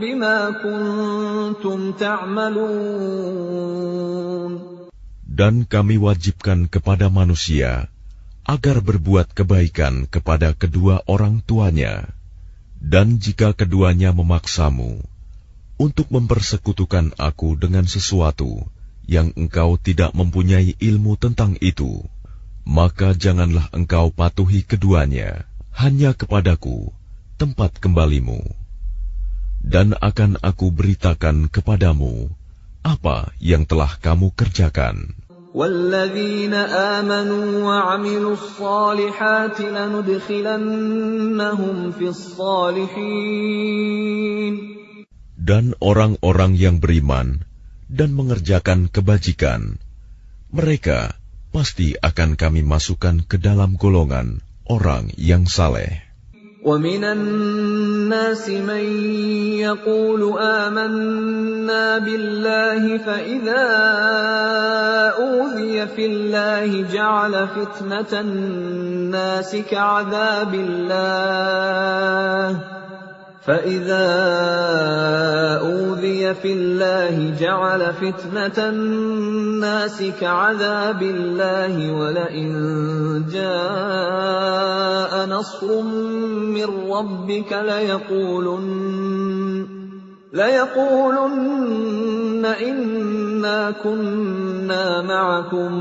بِمَا كُنتُمْ تَعْمَلُونَ. Dan kami wajibkan kepada manusia agar berbuat kebaikan kepada kedua orang tuanya, dan jika keduanya memaksamu untuk mempersekutukan aku dengan sesuatu yang engkau tidak mempunyai ilmu tentang itu, maka janganlah engkau patuhi keduanya, hanya kepadaku tempat kembalimu, dan akan aku beritakan kepadamu apa yang telah kamu kerjakan. وَالَّذِينَ آمَنُوا وَعَمِلُوا الصَّالِحَاتِ لَنُدْخِلَنَّهُمْ فِي الصَّالِحِينَ. Dan orang-orang yang beriman dan mengerjakan kebajikan, mereka pasti akan kami masukkan ke dalam golongan orang yang saleh. وَمِنَ النَّاسِ مَن يَقُولُ آمَنَّا بِاللَّهِ فَإِذَا أُوذِيَ فِي اللَّهِ جَعَلَ فِتْنَةَ النَّاسِ كَعَذَابِ اللَّهِ وَلَئِن جَاءَ نَصْرٌ مِّن رَّبِّكَ لَيَقُولُنَّ إِنَّا كُنَّا مَعَكُمْ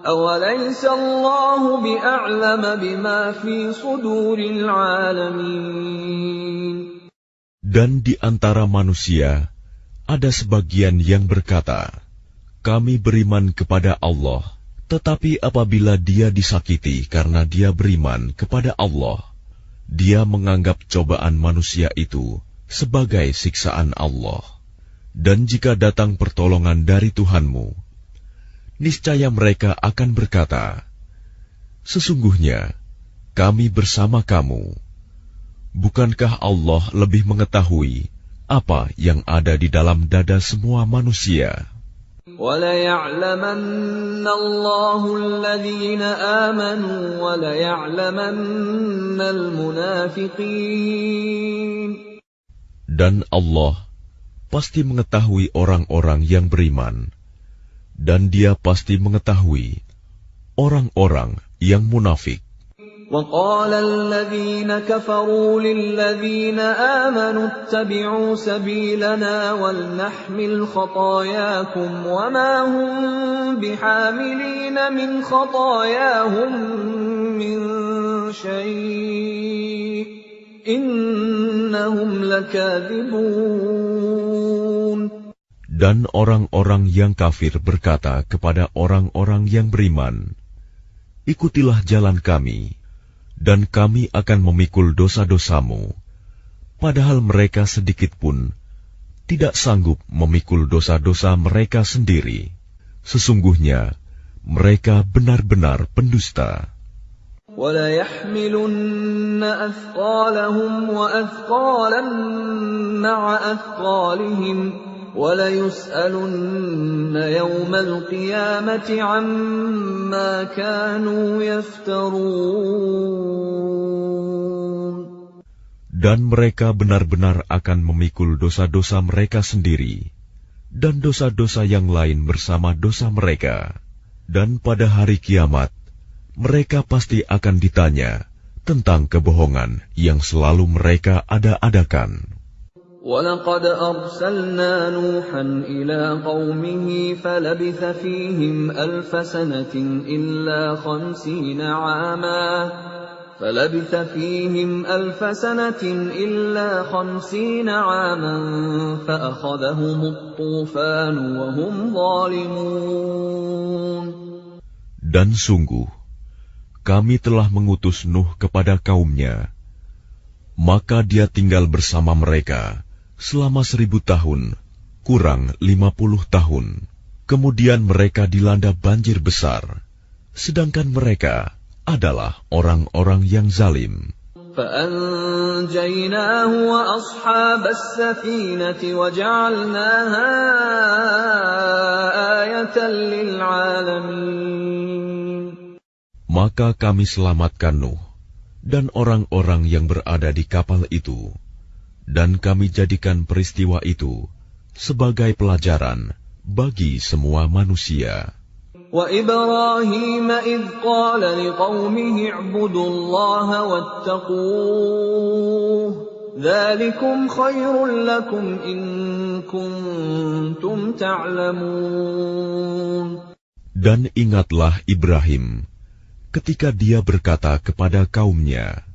أَوَلَيْسَ اللَّهُ بِأَعْلَمَ بِمَا فِي صُدُورِ الْعَالَمِينَ. Dan di antara manusia ada sebagian yang berkata, kami beriman kepada Allah, tetapi apabila dia disakiti karena dia beriman kepada Allah, dia menganggap cobaan manusia itu sebagai siksaan Allah. Dan jika datang pertolongan dari Tuhanmu, niscaya mereka akan berkata, sesungguhnya kami bersama kamu. Bukankah Allah lebih mengetahui apa yang ada di dalam dada semua manusia? وَلَيَعْلَمَنَّ اللَّهُ الَّذِينَ آمَنُوا وَلَيَعْلَمَنَّ الْمُنَافِقِينَ. Dan Allah pasti mengetahui orang-orang yang beriman, dan Dia pasti mengetahui orang-orang yang munafik. وَقَالَ الَّذِينَ كَفَرُوا لِلَّذِينَ آمَنُوا اتَّبِعُوا سَبِيلَنَا وَلْنَحْمِلْ خَطَايَاكُمْ وَمَا هُمْ بِحَامِلِينَ مِنْ خَطَايَاهُمْ مِنْ شَيْءٍ إِنَّهُمْ لَكَاذِبُونَ. Dan orang-orang yang kafir berkata kepada orang-orang yang beriman, ikutilah jalan kami, dan kami akan memikul dosa-dosamu, padahal mereka sedikit pun tidak sanggup memikul dosa-dosa mereka sendiri. Sesungguhnya mereka benar-benar pendusta. وَلَيَحْمِلُنَّ أَثْقَالَهُمْ وَأَثْقَالًا مَعَ أَثْقَالِهِمْ وَلَيُسْأَلُنَّ يَوْمَ الْقِيَامَةِ عَمَّا كَانُوا يَفْتَرُونَ. Dan mereka benar-benar akan memikul dosa-dosa mereka sendiri, dan dosa-dosa yang lain bersama dosa mereka. Dan pada hari kiamat, mereka pasti akan ditanya tentang kebohongan yang selalu mereka ada-adakan. وَلَقَدْ أَرْسَلْنَا نُوحًا إِلَىٰ قَوْمِهِ فَلَبِثَ فِيهِمْ أَلْفَ سَنَةٍ إِلَّا 50 عَامًا فَأَخَذَهُمُ الطُّوفَانُ وَهُمْ ظَالِمُونَ. Dan sungguh, kami telah mengutus Nuh kepada kaumnya, maka dia tinggal bersama mereka selama 1000 tahun, kurang 50 tahun. Kemudian mereka dilanda banjir besar, sedangkan mereka adalah orang-orang yang zalim. فَأَنْجَيْنَاهُ وَأَصْحَابَ السَّفِينَةِ وَجَعَلْنَاهَا آيَةً لِلْعَالَمِينَ. Maka kami selamatkan Nuh dan orang-orang yang berada di kapal itu, dan kami jadikan peristiwa itu sebagai pelajaran bagi semua manusia. وَإِبْرَاهِيمَ إِذْ قَالَ لِقَوْمِهِ اعْبُدُوا اللَّهَ وَاتَّقُوهُ ذَلِكُمْ خَيْرٌ لَكُمْ إِن كُنتُمْ تَعْلَمُونَ. Dan ingatlah Ibrahim ketika dia berkata kepada kaumnya,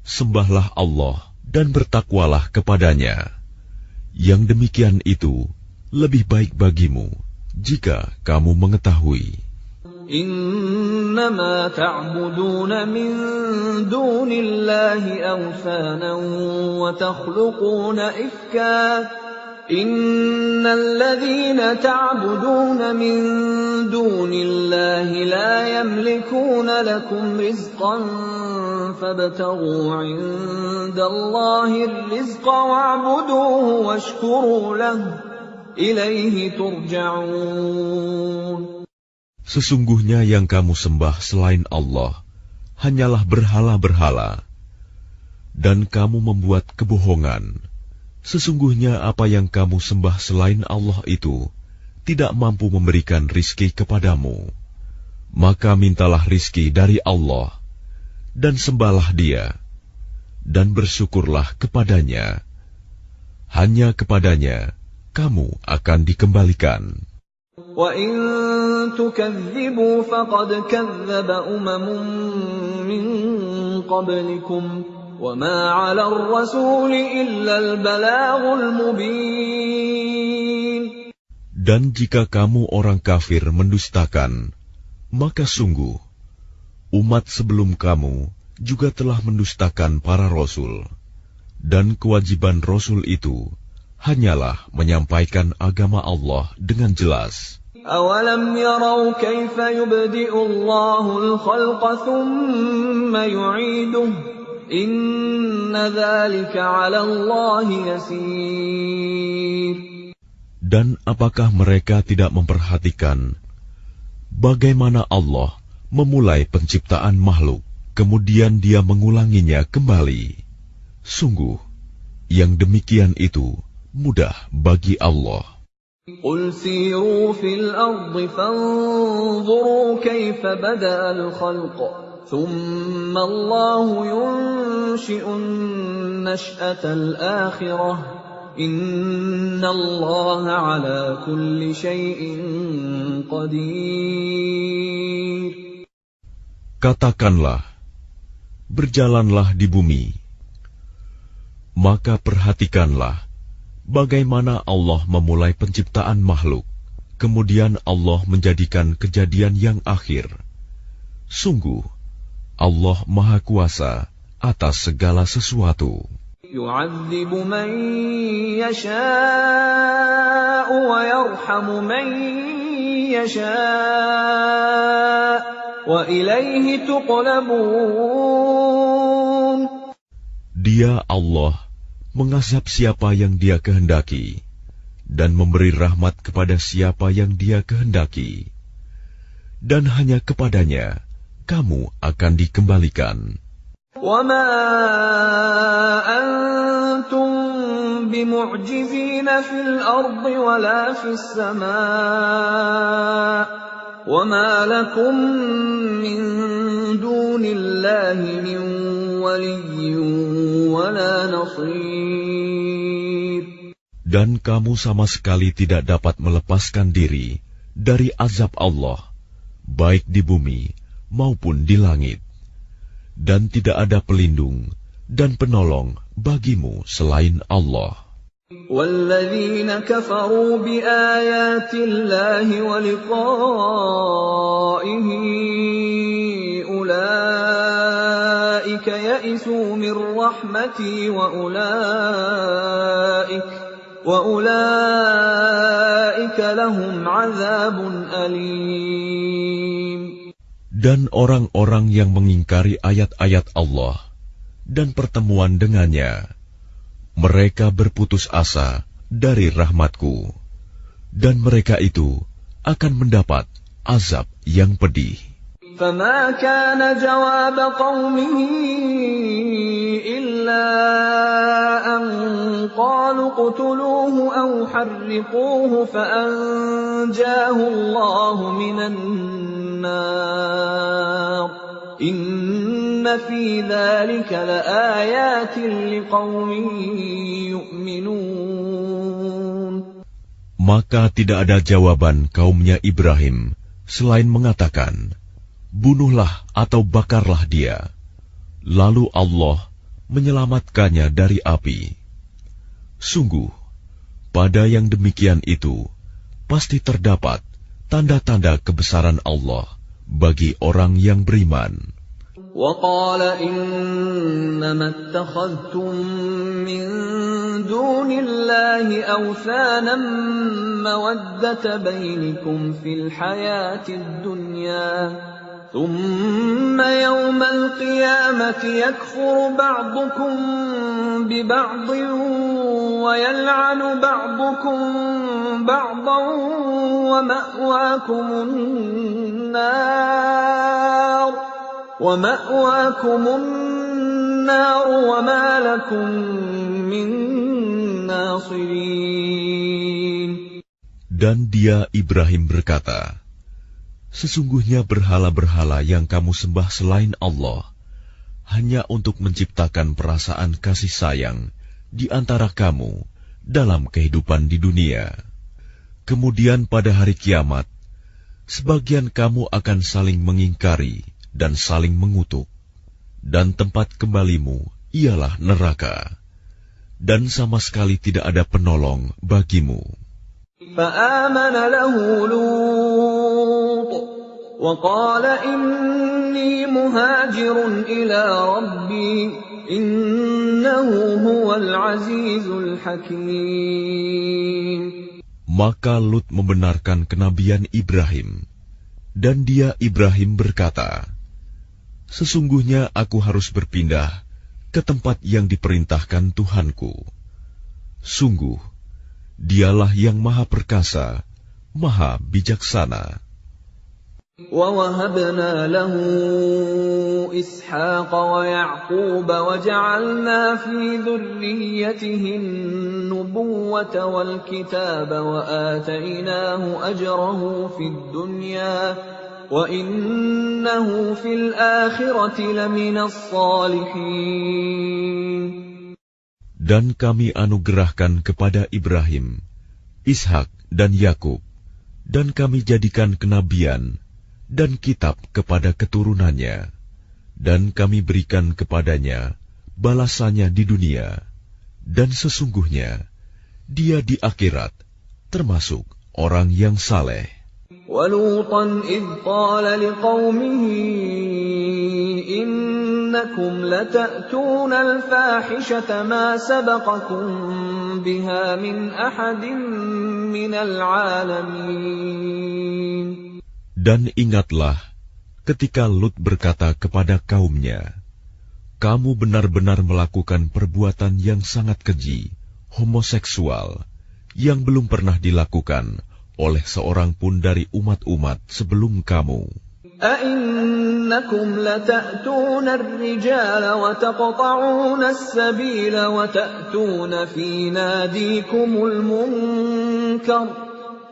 sembahlah Allah dan bertakwalah kepadanya. Yang demikian itu lebih baik bagimu jika kamu mengetahui. إِنَّمَا تَعْبُدُونَ مِن دُونِ اللَّهِ أَوْثَانًا وَتَخْلُقُونَ إِفْكًا إِنَّ الَّذِينَ تَعْبُدُونَ مِن دُونِ اللَّهِ لَا يَمْلِكُونَ لَكُمْ رِزْقًا فَابْتَغُوا عِندَ اللَّهِ الرِّزْقَ وَاعْبُدُوهُ وَاشْكُرُوا لَهُ إِلَيْهِ تُرْجَعُونَ. Sesungguhnya yang kamu sembah selain Allah hanyalah berhala-berhala, dan kamu membuat kebohongan. Sesungguhnya apa yang kamu sembah selain Allah itu tidak mampu memberikan rizki kepadamu. Maka mintalah rizki dari Allah, dan sembahlah Dia, dan bersyukurlah kepadanya. Hanya kepadanya kamu akan dikembalikan. وَإِن تُكَذِّبُوا فَقَدْ كَذَّبَ أُمَمٌ مِّن قَبْلِكُمْ وَمَا عَلَى الرَّسُولِ إِلَّا الْبَلَاغُ الْمُبِينُ. Dan jika kamu orang kafir mendustakan, maka sungguh umat sebelum kamu juga telah mendustakan para rasul, dan kewajiban rasul itu hanyalah menyampaikan agama Allah dengan jelas. أَوَلَمْ يَرَوْا كَيْفَ يُبْدِئُ اللَّهُ الْخَلْقَ ثُمَّ يُعِيدُهُ إِنَّ ذَلِكَ عَلَى اللَّهِ يَسِيرٌ. Dan apakah mereka tidak memperhatikan bagaimana Allah memulai penciptaan makhluk, kemudian Dia mengulanginya kembali? Sungguh, yang demikian itu mudah bagi Allah. قُلْ سِيرُوا فِي الْأَرْضِ فَانظُرُوا كَيْفَ بَدَأَ الْخَلْقَ ثُمَّ اللَّهُ يُنشِئُ النَّشْأَةَ الْآخِرَةَ إِنَّ اللَّهَ عَلَى كُلِّ شَيْءٍ قَدِيرٌ. Katakanlah, berjalanlah di bumi, maka perhatikanlah bagaimana Allah memulai penciptaan makhluk, kemudian Allah menjadikan kejadian yang akhir. Sungguh, Allah Maha Kuasa atas segala sesuatu. يُعَذِّبُ مَن يَشَاءُ وَيَرْحَمُ مَن يَشَاءُ وَإِلَيْهِ تُقْلَبُونَ. Dia Allah mengazab siapa yang Dia kehendaki dan memberi rahmat kepada siapa yang Dia kehendaki, dan hanya kepadanya kamu akan dikembalikan. وَمَا أَنْتُمْ بِمُعْجِزِينَ فِي الْأَرْضِ وَلَا فِي السَّمَاءِ وَمَا لَكُمْ مِنْ دُونِ اللَّهِ مِنْ وَلِيٍّ وَلَا نَصِيرٍ. Dan kamu sama sekali tidak dapat melepaskan diri dari azab Allah, baik di bumi maupun di langit. Dan tidak ada pelindung dan penolong bagimu selain Allah. وَالَّذِينَ كَفَرُوا بِآيَاتِ اللَّهِ وَلِقَائِهِ أُولَئِكَ يَئِسُوا مِنْ رَحْمَتِي وَأُولَئِكَ لَهُمْ عَذَابٌ أَلِيمٌ. Dan orang-orang yang mengingkari ayat-ayat Allah dan pertemuan dengannya, mereka berputus asa dari rahmatku, dan mereka itu akan mendapat azab yang pedih. فَمَا كَانَ جَوَابَ قَوْمِهِ إِلَّا أَنْ قَالُوا اقْتُلُوهُ أَوْ حَرِّقُوهُ فَأَنْجَاهُ اللَّهُ مِنَ النَّارِ إِنَّ فِي ذَلِكَ لَآيَاتٍ لِقَوْمٍ يُؤْمِنُونَ. Maka tidak ada jawaban kaumnya Ibrahim selain mengatakan, bunuhlah atau bakarlah dia, lalu Allah menyelamatkannya dari api. Sungguh, pada yang demikian itu pasti terdapat tanda-tanda kebesaran Allah bagi orang yang beriman. وَقَالَ إِنَّمَا اتَّخَذْتُم مِّن دُونِ اللَّهِ أَوْثَانًا مَّوَدَّةَ بَيْنِكُمْ فِي الْحَيَاةِ الدُّنْيَا ثُمَّ يَوْمَ الْقِيَامَةِ يَكْفُرُ بَعْضُكُم بِبَعْضٍ وَيَلْعَنُ بَعْضُكُم بَعْضًا وَمَأْوَاكُمُ النَّارُ وَمَا لَكُم مِّن نَّاصِرِينَ. Dan dia Ibrahim berkata, sesungguhnya berhala-berhala yang kamu sembah selain Allah hanya untuk menciptakan perasaan kasih sayang di antara kamu dalam kehidupan di dunia. Kemudian pada hari kiamat, sebagian kamu akan saling mengingkari dan saling mengutuk, dan tempat kembalimu ialah neraka, dan sama sekali tidak ada penolong bagimu. فآمن له لوط وقال إني مهاجر إلى ربي إنه هو العزيز الحكيم. Maka Lut membenarkan kenabian Ibrahim, dan dia Ibrahim berkata, sesungguhnya aku harus berpindah ke tempat yang diperintahkan Tuhanku. Sungguh, dialah yang maha perkasa, maha bijaksana. وَوَهَبْنَا لَهُ إِسْحَاقَ وَيَعْقُوبَ وَجَعَلْنَا فِي ذُرِّيَّتِهِ النُّبُوَّةَ وَالْكِتَابَ وَآتَيْنَاهُ أَجْرَهُ فِي الدُّنْيَا وَإِنَّهُ فِي الْآخِرَةِ لَمِنَ الصَّالِحِينَ. Dan kami anugerahkan kepada Ibrahim, Ishak dan Yakub, dan kami jadikan kenabian dan kitab kepada keturunannya, dan kami berikan kepadanya balasannya di dunia, dan sesungguhnya dia di akhirat termasuk orang yang saleh. وَلُوطًا إِذْ قَالَ لِقَوْمِهِ إِنَّكُمْ لَتَأْتُونَ الْفَاحِشَةَ مَا سَبَقَكُمْ بِهَا مِنْ أَحَدٍ مِنَ الْعَالَمِينَ. Dan ingatlah ketika Lut berkata kepada kaumnya, kamu benar-benar melakukan perbuatan yang sangat keji, homoseksual, yang belum pernah dilakukan oleh seorang pun dari umat-umat sebelum kamu. أَإِنَّكُمْ لَتَأْتُونَ الرِّجَالَ وَتَقْطَعُونَ السَّبِيلَ وَتَأْتُونَ فِي نَادِيكُمُ الْمُنكَرَ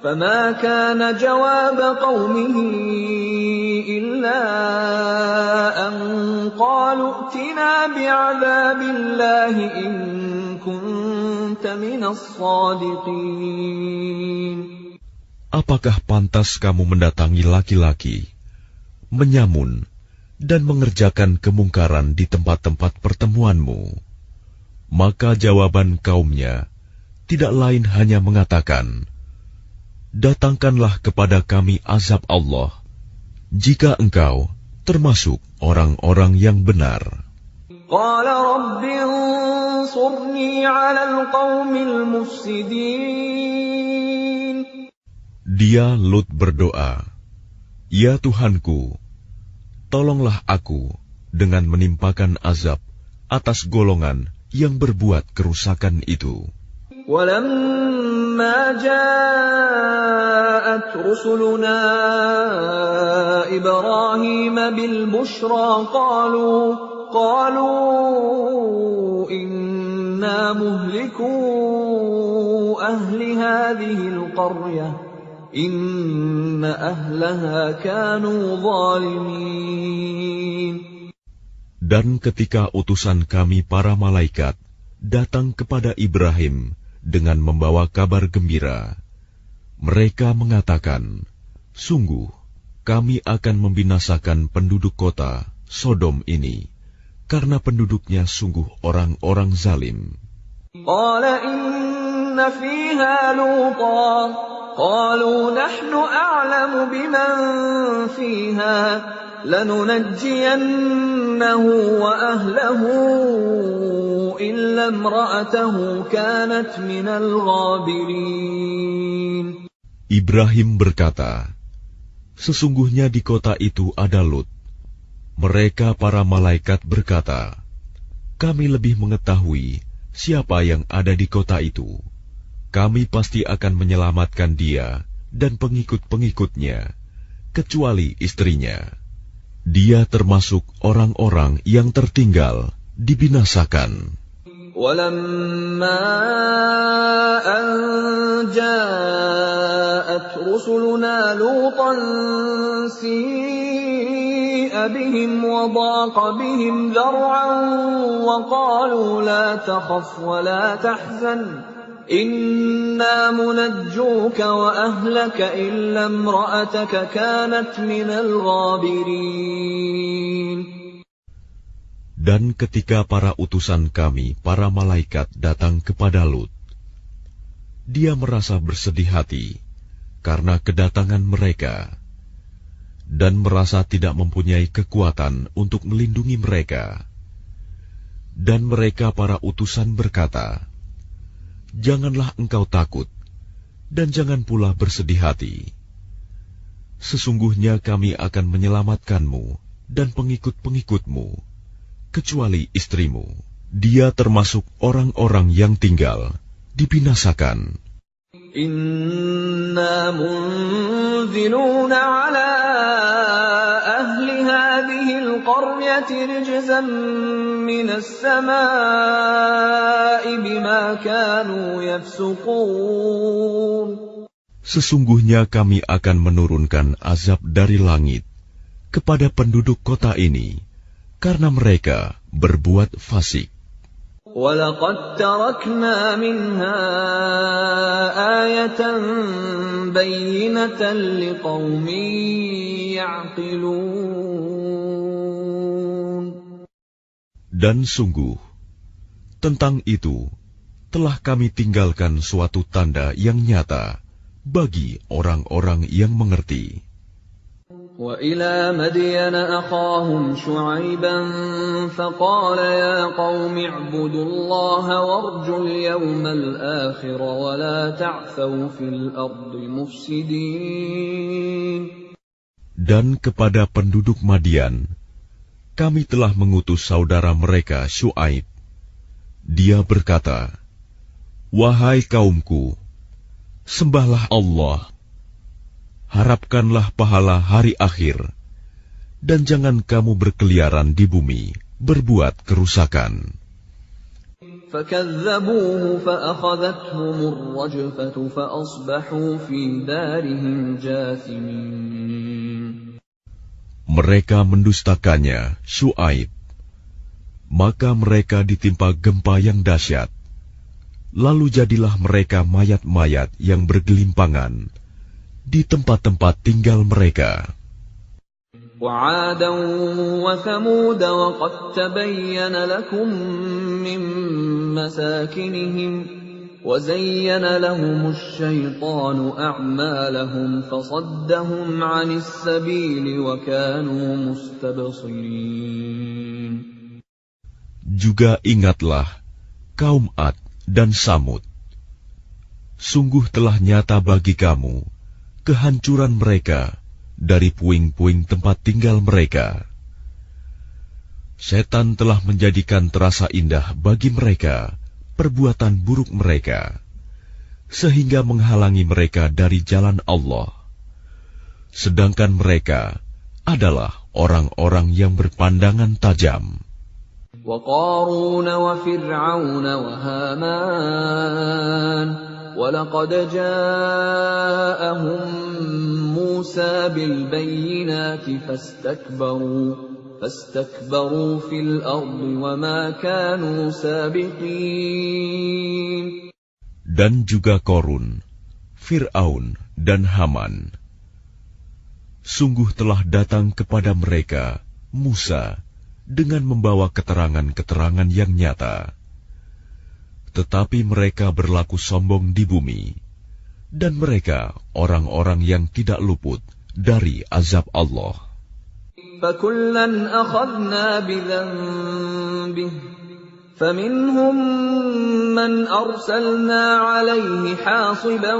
فَمَا كَانَ جَوَابَ قَوْمِهِ إِلَّا أَن قَالُوا ائْتِنَا بِعَذَابِ اللَّهِ إِن كُنتَ مِنَ الصَّادِقِينَ. Apakah pantas kamu mendatangi laki-laki, menyamun, dan mengerjakan kemungkaran di tempat-tempat pertemuanmu? Maka jawaban kaumnya tidak lain hanya mengatakan, datangkanlah kepada kami azab Allah, jika engkau termasuk orang-orang yang benar. قَالَ رَبِّ انصُرْنِي عَلَى الْقَوْمِ الْمُفْسِدِينَ. Dia Lut berdoa, ya Tuhanku, tolonglah aku dengan menimpakan azab atas golongan yang berbuat kerusakan itu. وَلَمَّا جَاءَتْ رُسُلُنَا إِبْرَاهِيمَ بِالْبُشْرَى قَالُوا إِنَّا مُهْلِكُو أَهْلِ هَذِهِ الْقَرْيَةِ إِنَّ أَهْلَهَا كَانُوا ظَالِمِينَ. Dan ketika utusan kami para malaikat datang kepada Ibrahim dengan membawa kabar gembira, mereka mengatakan, sungguh kami akan membinasakan penduduk kota Sodom ini, karena penduduknya sungguh orang-orang zalim. قَالَ إِنَّ فِيهَا لُوطًا قَالُوا نَحْنُ أَعْلَمُ بِمَنْ فِيهَا لَنُنَجِّيَنَّهُ وَأَهْلَهُ إِلَّا امْرَأَتَهُ كَانَتْ مِنَ الْغَابِرِينَ. Ibrahim berkata, sesungguhnya di kota itu ada Lut. Mereka para malaikat berkata, kami lebih mengetahui siapa yang ada di kota itu. Kami pasti akan menyelamatkan dia dan pengikut-pengikutnya, kecuali istrinya. Dia termasuk orang-orang yang tertinggal, dibinasakan. وَلَمَّا أَن جَاءَتْ رُسُلُنَا لُوطًا سِيءَ بِهِمْ وَضَاقَ بِهِمْ ذَرْعًا وَقَالُوا لَا تَخَفْ وَلَا تَحْزَنْ إِنَّا مُنَجُّوكَ وَأَهْلَكَ إِلَّا امْرَأَتَكَ كَانَتْ مِنَ الْغَابِرِينَ. Dan ketika para utusan kami, para malaikat datang kepada Lut, dia merasa bersedih hati karena kedatangan mereka, dan merasa tidak mempunyai kekuatan untuk melindungi mereka. Dan mereka para utusan berkata, "Janganlah engkau takut, dan jangan pula bersedih hati. Sesungguhnya kami akan menyelamatkanmu dan pengikut-pengikutmu, kecuali istrimu. Dia termasuk orang-orang yang tinggal, dibinasakan. Inna munziluna ala ahli hadhil qaryati rijzan minas samaa'i bima kanu yafsuqun. Sesungguhnya kami akan menurunkan azab dari langit kepada penduduk kota ini, karena mereka berbuat fasik. وَلَقَدْ تَرَكْنَا مِنْهَا آيَةً بَيِّنَةً لِقَوْمٍ يَعْقِلُونَ. Dan sungguh, tentang itu telah kami tinggalkan suatu tanda yang nyata bagi orang-orang yang mengerti. وَإِلَى مَدْيَنَ أَخَاهُمْ شُعَيْبًا فَقَالَ يَا قَوْمِ اعْبُدُوا اللَّهَ وَارْجُوا الْيَوْمَ الْآخِرَ وَلَا تَعْثَوْا فِي الْأَرْضِ مُفْسِدِينَ. Dan kepada penduduk Madian, kami telah mengutus saudara mereka Syuaib. Dia berkata, "Wahai kaumku, sembahlah Allah, harapkanlah pahala hari akhir, dan jangan kamu berkeliaran di bumi, berbuat kerusakan." فَكَذَّبُوهُ فَأَخَذَتْهُمُ الرَّجْفَةُ فَأَصْبَحُوا فِي دَارِهِمْ جَاثِمِينَ. Mereka mendustakannya, Syuaib, maka mereka ditimpa gempa yang dahsyat. Lalu jadilah mereka mayat-mayat yang bergelimpangan di tempat-tempat tinggal mereka. وَعَادًا وَثَمُودَ وَقَدْ تَبَيَّنَ لَكُم مِّن مَّسَاكِنِهِمْ وَزَيَّنَ لَهُمُ الشَّيْطَانُ أَعْمَالَهُمْ فَصَدَّهُمْ عَنِ السَّبِيلِ وَكَانُوا مُسْتَبْصِرِينَ. Juga ingatlah kaum Ad dan Samud. Sungguh telah nyata bagi kamu kehancuran mereka dari puing-puing tempat tinggal mereka. Setan telah menjadikan terasa indah bagi mereka perbuatan buruk mereka, sehingga menghalangi mereka dari jalan Allah. Sedangkan mereka adalah orang-orang yang berpandangan tajam. وَقَارُونَ وَفِرْعَوْنَ وَهَامَانَ وَلَقَدْ جَاءَهُم مُّوسَى بِالْبَيِّنَاتِ فَاسْتَكْبَرُوا فِي الْأَرْضِ وَمَا كَانُوا سَابِقِينَ. Dan juga Korun, Fir'aun, dan Haman. Sungguh telah datang kepada mereka Musa dengan membawa keterangan-keterangan yang nyata. Tetapi mereka berlaku sombong di bumi, dan mereka orang-orang yang tidak luput dari azab Allah. فَكُلًّا أَخَذْنَا بِذَنبِهِ فَمِنْهُمْ مَنْ أَرْسَلْنَا عَلَيْهِ حَاصِبًا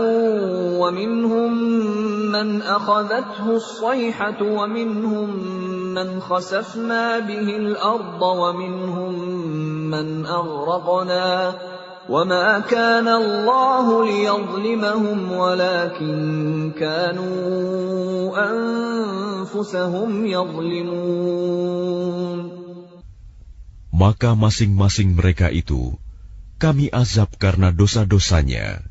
وَمِنْهُمْ مَنْ أَخَذَتْهُ الصَّيْحَةُ وَمِنْهُمْ مَنْ خَسَفْنَا بِهِ الْأَرْضَ وَمِنْهُمْ مَنْ أَغْرَقْنَا وَمَا كَانَ اللَّهُ لِيَظْلِمَهُمْ وَلَكِنْ كَانُوا أَنفُسَهُمْ يَظْلِمُونَ. Maka masing-masing mereka itu kami azab karena dosa-dosanya.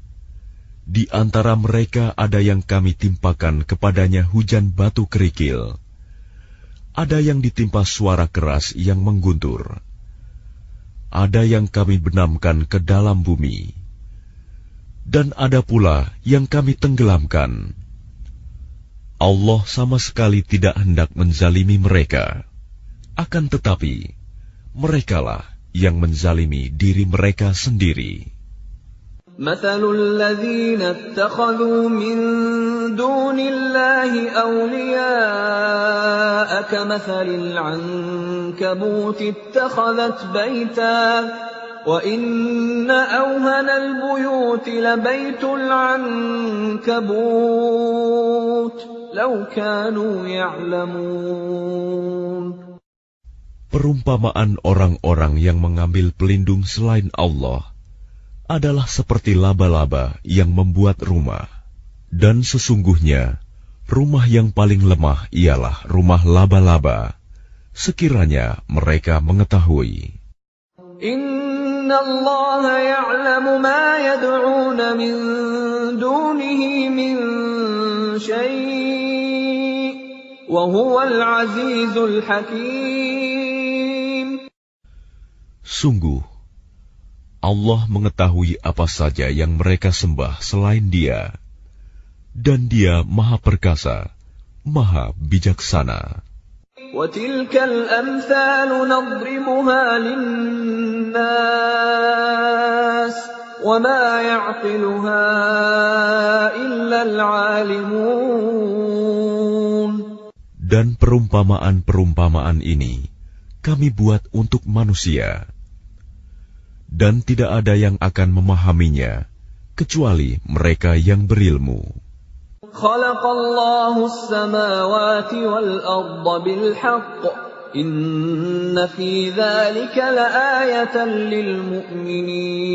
Di antara mereka ada yang kami timpakan kepadanya hujan batu kerikil. Ada yang ditimpa suara keras yang mengguntur. Ada yang kami benamkan ke dalam bumi. Dan ada pula yang kami tenggelamkan. Allah sama sekali tidak hendak menzalimi mereka. Akan tetapi, merekalah yang menzalimi diri mereka sendiri. مثل الذين اتخذوا من دون الله أولياء كمثل العنكبوت اتخذت بيتا وإن أوهن البيوت لبيت العنكبوت لو كانوا يعلمون. Perumpamaan orang-orang yang mengambil pelindung selain Allah adalah seperti laba-laba yang membuat rumah. Dan sesungguhnya, rumah yang paling lemah ialah rumah laba-laba, sekiranya mereka mengetahui. Inna Allah ya'lamu ma yad'una min dunihi min syai' wa huwal azizul hakim. Sungguh, Allah mengetahui apa saja yang mereka sembah selain Dia, dan Dia Maha Perkasa, Maha Bijaksana. وَتِلْكَ الْأَمْثَالُ نَضْرِبُهَا لِلنَّاسِ وَمَا يَعْقِلُهَا إِلَّا الْعَالِمُونَ. Dan perumpamaan-perumpamaan ini kami buat untuk manusia, dan tidak ada yang akan memahaminya kecuali mereka yang berilmu. Khalaqallahu as-samawati wal-arda bil-haqq. Inna fi dzalika laayatan lil-mu'minin.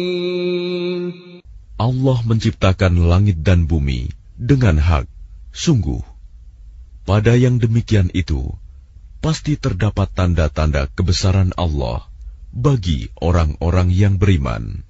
Allah menciptakan langit dan bumi dengan hak. Sungguh, pada yang demikian itu pasti terdapat tanda-tanda kebesaran Allah bagi orang-orang yang beriman.